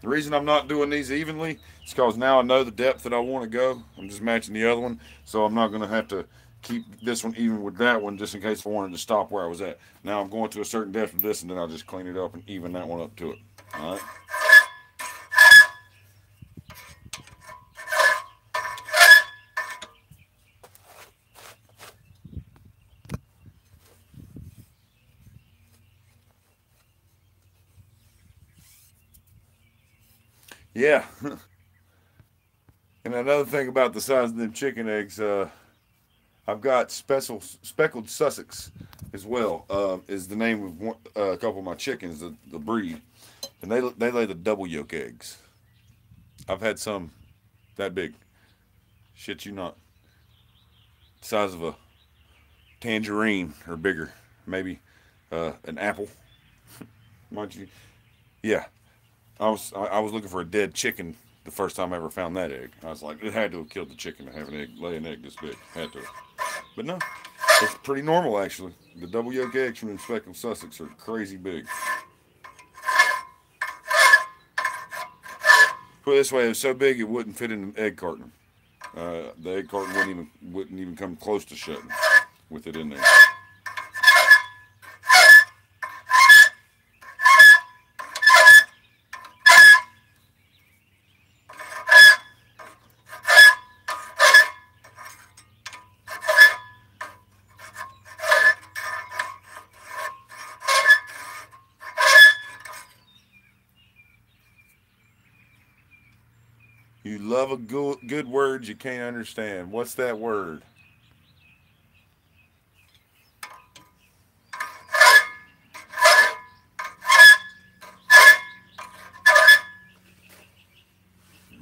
A: The reason I'm not doing these evenly is because now I know the depth that I want to go. I'm just matching the other one, so I'm not going to have to keep this one even with that one, just in case I wanted to stop where I was at. Now I'm going to a certain depth with this, and then I'll just clean it up and even that one up to it. All right. Yeah. And another thing about the size of them chicken eggs, I've got speckled Sussex as well. Is the name of a couple of my chickens, the breed, and they lay the double yolk eggs. I've had some that big. Shit, you not. Size of a tangerine or bigger, maybe an apple. Mind you, yeah. I was looking for a dead chicken the first time I ever found that egg. I was like, it had to have killed the chicken to have lay an egg this big. Had to. But no, it's pretty normal actually. The double yolk eggs from the speckled Sussex are crazy big. Put it this way, it was so big it wouldn't fit in the egg carton. The egg carton wouldn't even come close to shutting with it in there. You love a good word you can't understand. What's that word?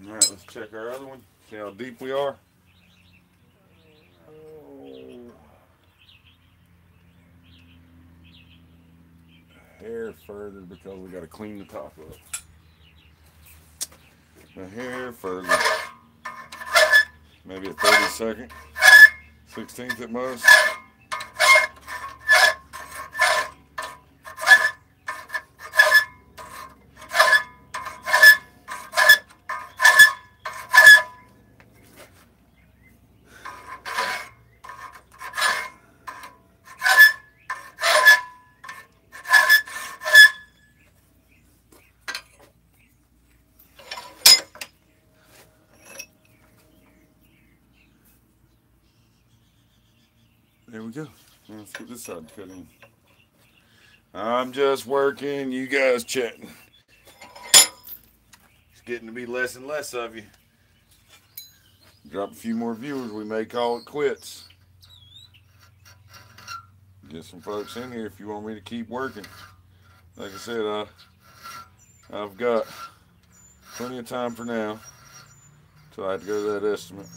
A: All right, let's check our other one. See how deep we are. A hair further because we got to clean the top up. A hair further. Maybe a 32nd, 16th at most. There we go. Let's get this side cut in. I'm just working, you guys chatting. It's getting to be less and less of you. Drop a few more viewers, we may call it quits. Get some folks in here if you want me to keep working. Like I said, I've got plenty of time for now till I have to go to that estimate.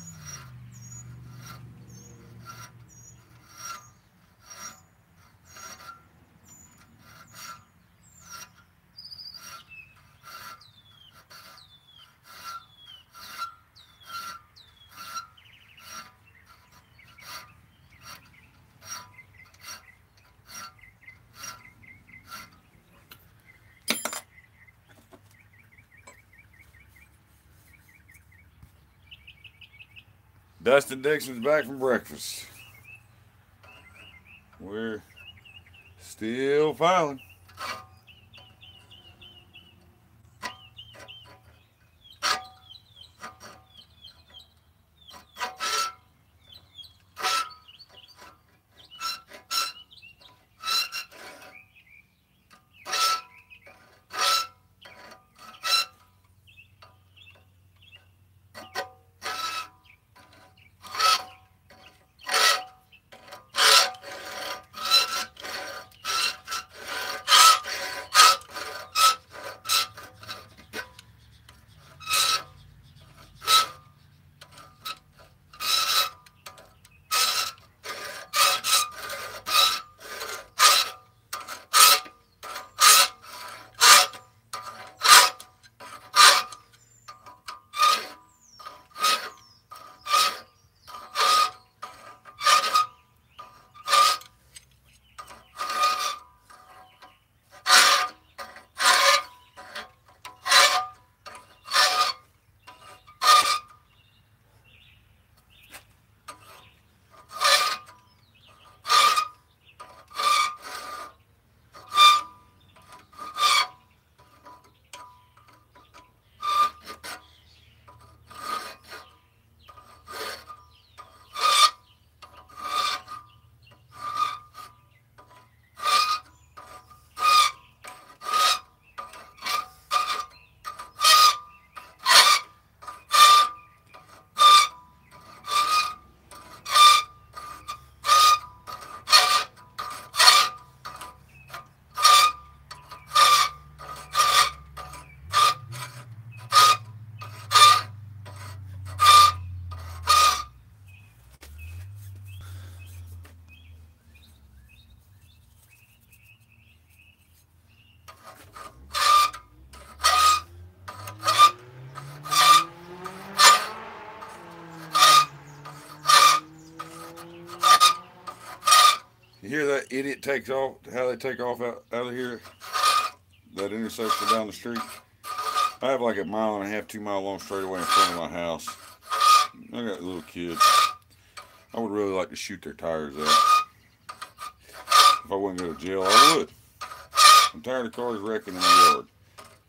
A: Dustin Dixon's back from breakfast. We're still filing. You hear that idiot takes off, how they take off out of here, that intersection down the street? I have like a 1.5 mile, 2 mile long straightaway in front of my house. I got little kids. I would really like to shoot their tires out. If I wouldn't go to jail, I would. I'm tired of cars wrecking in my yard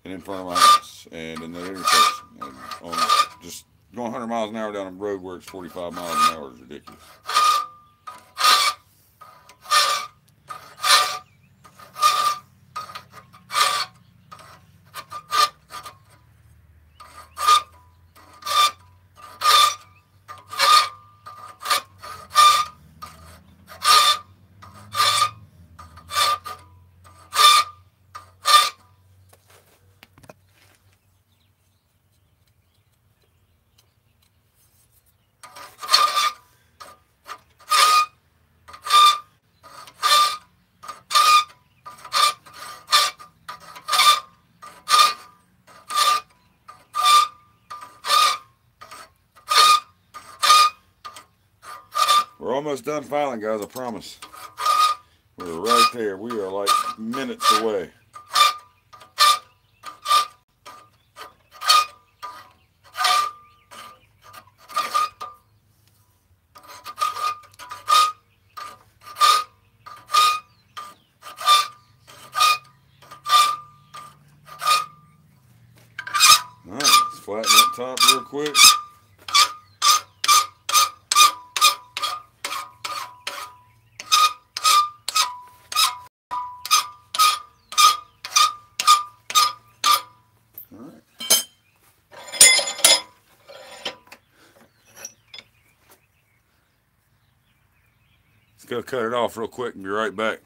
A: and in front of my house and in the intersection. And on just going 100 miles an hour down a road where it's 45 miles an hour is ridiculous. We're almost done filing, guys, I promise. We're right there. We are like minutes away. Alright, let's flatten that top real quick. Alright. Let's go cut it off real quick and be right back.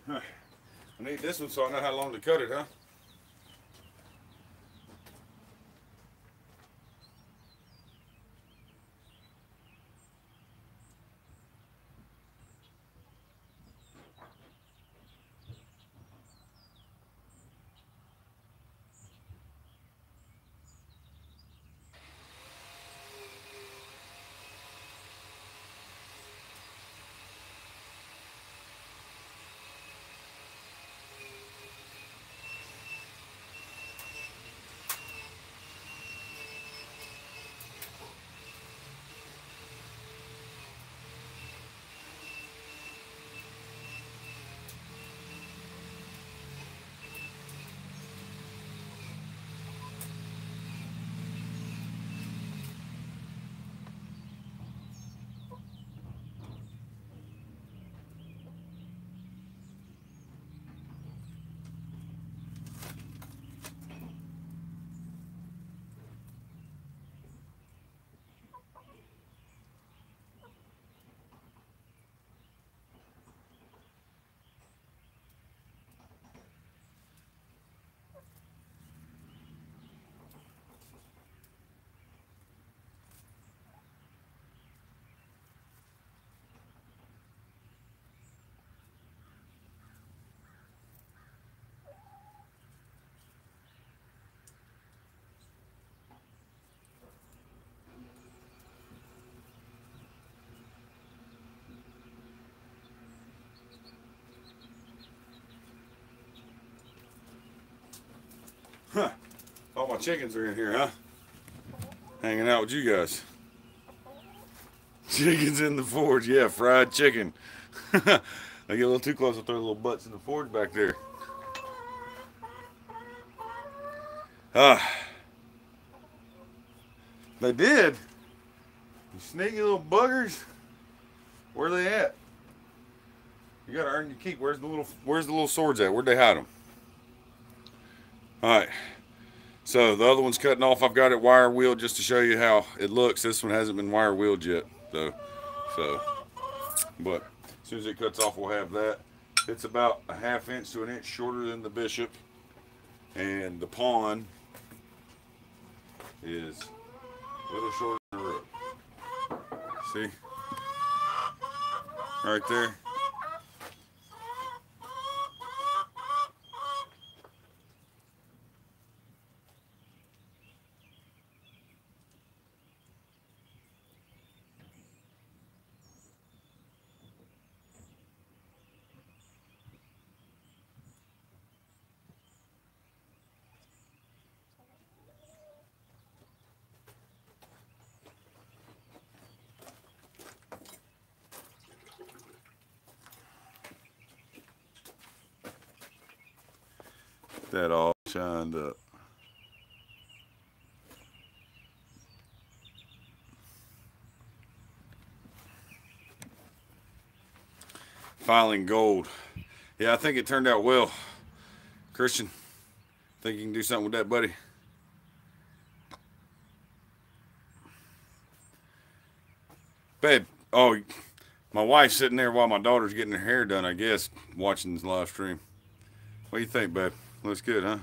A: I need this one so I know how long to cut it, huh? my chickens are in here, huh? Hanging out with you guys. Chickens in the forge, yeah, fried chicken. I get a little too close, I'll throw little butts in the forge back there. Ah, they did. You sneaky little buggers. Where are they at? You gotta earn your keep. Where's the little swords at? Where'd they hide them? All right. So the other one's cutting off. I've got it wire wheeled just to show you how it looks. This one hasn't been wire wheeled yet, though. But as soon as it cuts off, we'll have that. It's about a 1/2 inch to 1 inch shorter than the bishop, and the pawn is a little shorter than the rook. See? Right there. That all shined up. Filing gold. Yeah, I think it turned out well. Christian, think you can do something with that, buddy? Babe, oh, my wife's sitting there while my daughter's getting her hair done, I guess, watching this live stream. What do you think, babe? Looks good, huh?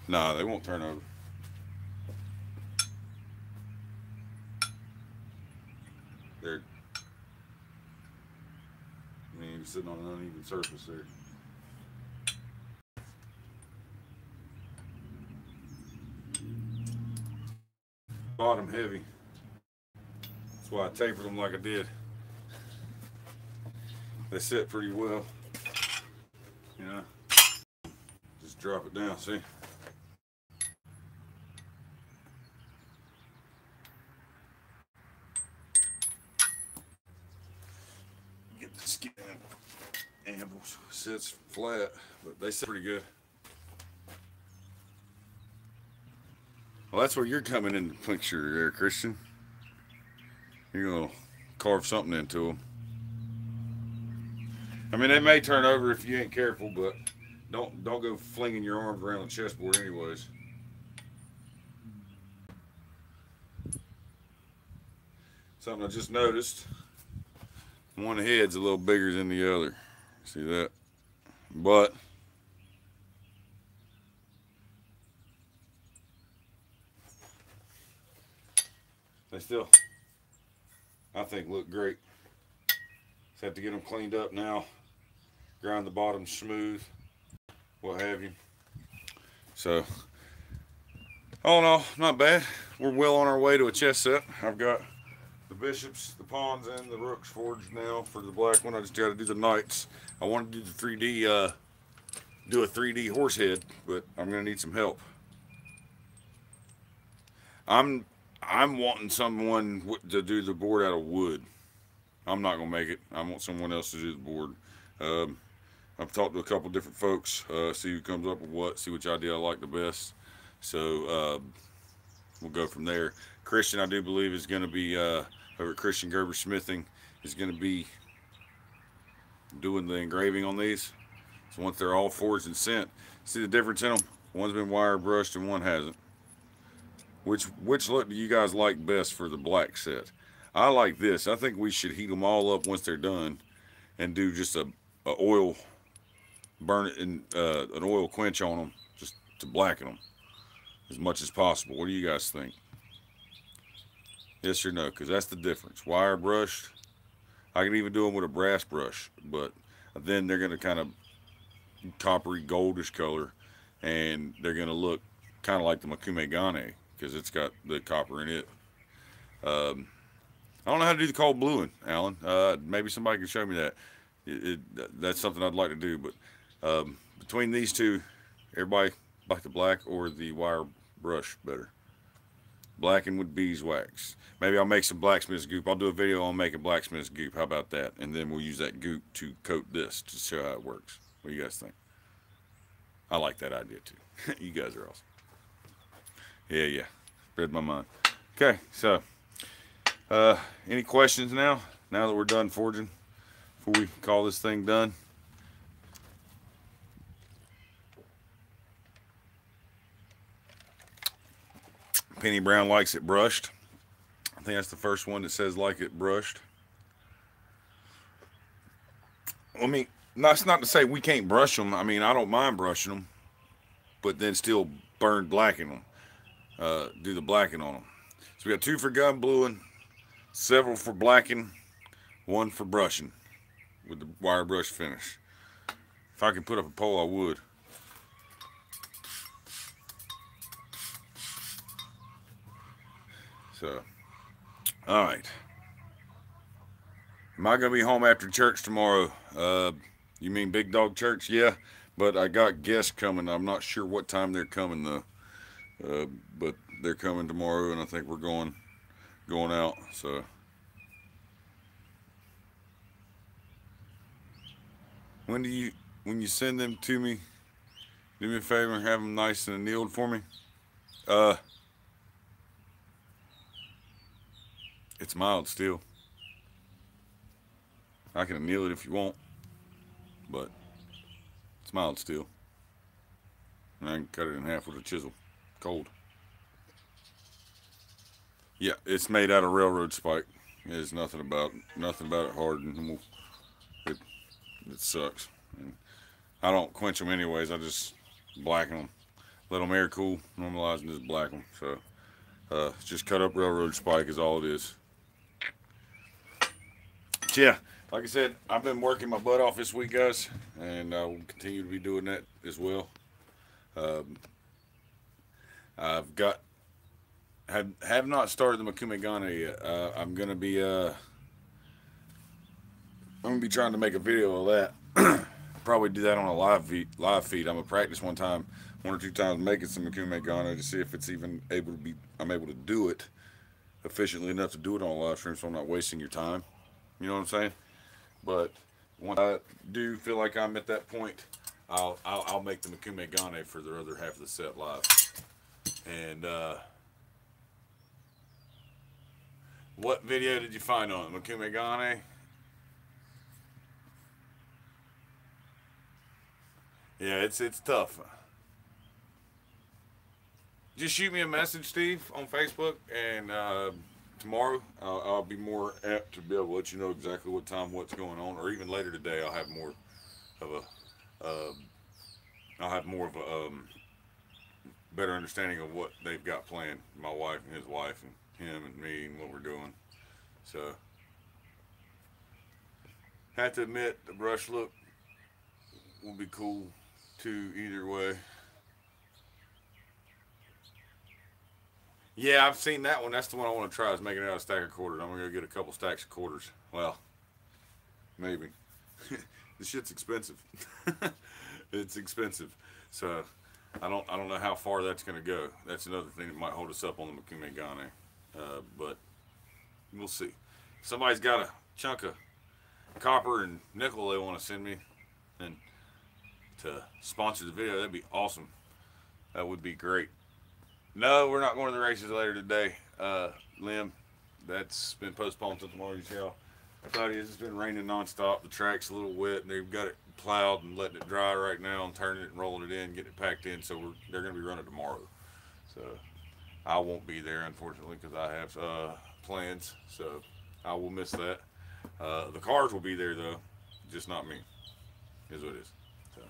A: Nah, they won't turn over. They're sitting on an uneven surface there. Bottom heavy. That's why I tapered them like I did. They sit pretty well. You know, just drop it down, see? Get the skin anvils. Sits flat, but they sit pretty good. Well, that's where you're coming in the picture there, Christian. You're gonna carve something into them. I mean, they may turn over if you ain't careful, but don't go flinging your arms around the chessboard anyways. Something I just noticed. One head's a little bigger than the other. See that? But they still, I think, look great. Just have to get them cleaned up now. Grind the bottom smooth, what have you. So, all in all, not bad. We're well on our way to a chess set. I've got the bishops, the pawns, and the rooks forged now for the black one. I just got to do the knights. I want to do the 3D, do a 3D horse head, but I'm gonna need some help. I'm wanting someone to do the board out of wood. I'm not gonna make it. I want someone else to do the board. I've talked to a couple different folks, see who comes up with what, see which idea I like the best. So we'll go from there. Christian, I do believe, is going to be over at Christian Gerber Smithing, is going to be doing the engraving on these. So once they're all forged and sent, see the difference in them? One's been wire brushed and one hasn't. Which look do you guys like best for the black set? I like this. I think we should heat them all up once they're done and do just a oil, burn it in an oil quench on them just to blacken them as much as possible. What do you guys think? Yes or no? Because that's the difference. Wire brushed, I can even do them with a brass brush, but then they're going to kind of coppery goldish color, and they're going to look kind of like the Makume Gane because it's got the copper in it. I don't know how to do the cold bluing, Alan. Maybe somebody can show me that. That's something I'd like to do, but between these two, everybody Like the black or the wire brush better? Blacking with beeswax. Maybe I'll make some blacksmith's goop. I'll do a video on making blacksmith's goop. How about that? And then we'll use that goop to coat this to show how it works. What do you guys think? I like that idea too. You guys are awesome. Yeah, yeah. Read my mind. Okay, so any questions now? Now that we're done forging, before we call this thing done? Penny Brown likes it brushed. I think that's the first one that says like it brushed. I mean, that's not to say we can't brush them. I mean, I don't mind brushing them, but then still burn blacking them. Do the blacking on them. So we got 2 for gun bluing, several for blacking, 1 for brushing with the wire brush finish. If I could put up a pole, I would. So, all right. Am I going to be home after church tomorrow? You mean Big Dog Church? Yeah, but I got guests coming. I'm not sure what time they're coming though. But they're coming tomorrow, and I think we're going out. So, when you send them to me, do me a favor and have them nice and annealed for me. It's mild steel. I can anneal it if you want, but it's mild steel. And I can cut it in half with a chisel, cold. Yeah, it's made out of railroad spike. There's nothing about it hard, and it sucks. And I don't quench them anyways. I just blacken them, let them air cool, normalize, and just black them. So it's just cut up railroad spike is all it is. But yeah, like I said, I've been working my butt off this week, guys, and I will continue to be doing that as well. I've got have not started the Makumegane yet. I'm gonna be trying to make a video of that. Probably do that on a live feed. I'm gonna practice one or two times making some Makumegane to see if it's even I'm able to do it efficiently enough to do it on a live stream, so I'm not wasting your time. You know what I'm saying? But once I do feel like I'm at that point, I'll make the Makumegane for the other half of the set live. And what video did you find on it? Makumegane? Yeah, it's tough. Just shoot me a message, Steve, on Facebook, and tomorrow I'll be more apt to be able to let you know exactly what time, what's going on, or even later today I'll have more of a better understanding of what they've got planned. My wife and his wife and him and me and what we're doing. So, have to admit the brush look will be cool too either way. Yeah, I've seen that one. That's the one I want to try, is making it out of a stack of quarters. I'm going to go get a couple stacks of quarters. Well, maybe. This shit's expensive. It's expensive. So, I don't know how far that's going to go. That's another thing that might hold us up on the Makumegane. But we'll see. If somebody's got a chunk of copper and nickel they want to send me and to sponsor the video, that'd be awesome. That would be great. No, we're not going to the races later today, Lim. That's been postponed till tomorrow, y'all. I thought it's been raining nonstop. The track's a little wet, and they've got it plowed and letting it dry right now and turning it and rolling it in, getting it packed in. So they're going to be running tomorrow. So I won't be there, unfortunately, because I have plans. So I will miss that. The cars will be there, though. Just not me. Is what it is. So,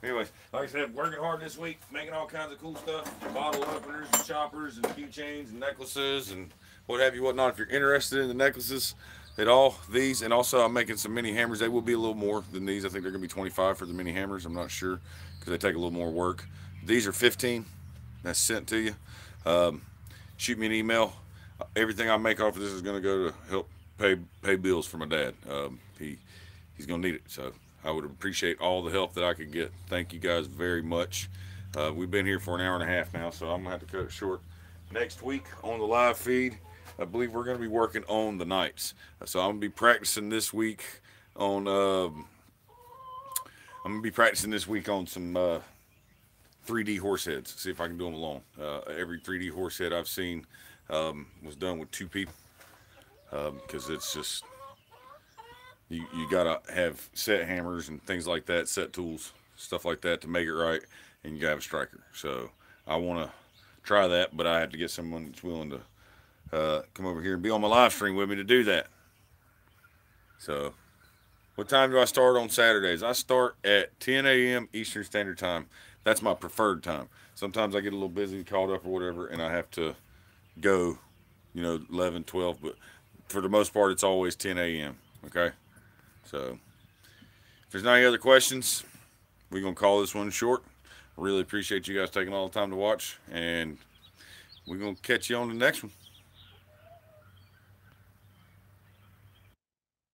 A: anyways, like I said, working hard this week, making all kinds of cool stuff. Bottle openers and choppers and keychains and necklaces and what have you, whatnot. If you're interested in the necklaces at all, these, and also I'm making some mini hammers. They will be a little more than these. I think they're going to be 25 for the mini hammers. I'm not sure because they take a little more work. These are 15. That's sent to you. Shoot me an email. Everything I make off of this is going to go to help pay bills for my dad. He's going to need it. So I would appreciate all the help that I could get. Thank you guys very much. We've been here for an hour and a half now, so I'm going to have to cut it short. Next week on the live feed, I believe we're going to be working on the nights. So I'm going to be practicing this week on. I'm going to be practicing this week on some 3D horse heads. See if I can do them alone. Every 3D horse head I've seen was done with two people because it's just you gotta have set hammers and things like that, set tools, stuff like that to make it right, and you gotta have a striker. So I want to try that, but I have to get someone that's willing to come over here and be on my live stream with me to do that. So, what time do I start on Saturdays? I start at 10 a.m. Eastern Standard Time. That's my preferred time. Sometimes I get a little busy, caught up or whatever, and I have to go, 11, 12, but for the most part, it's always 10 a.m. Okay? So, if there's not any other questions, we're going to call this one short. Really appreciate you guys taking all the time to watch, and we're going to catch you on the next one.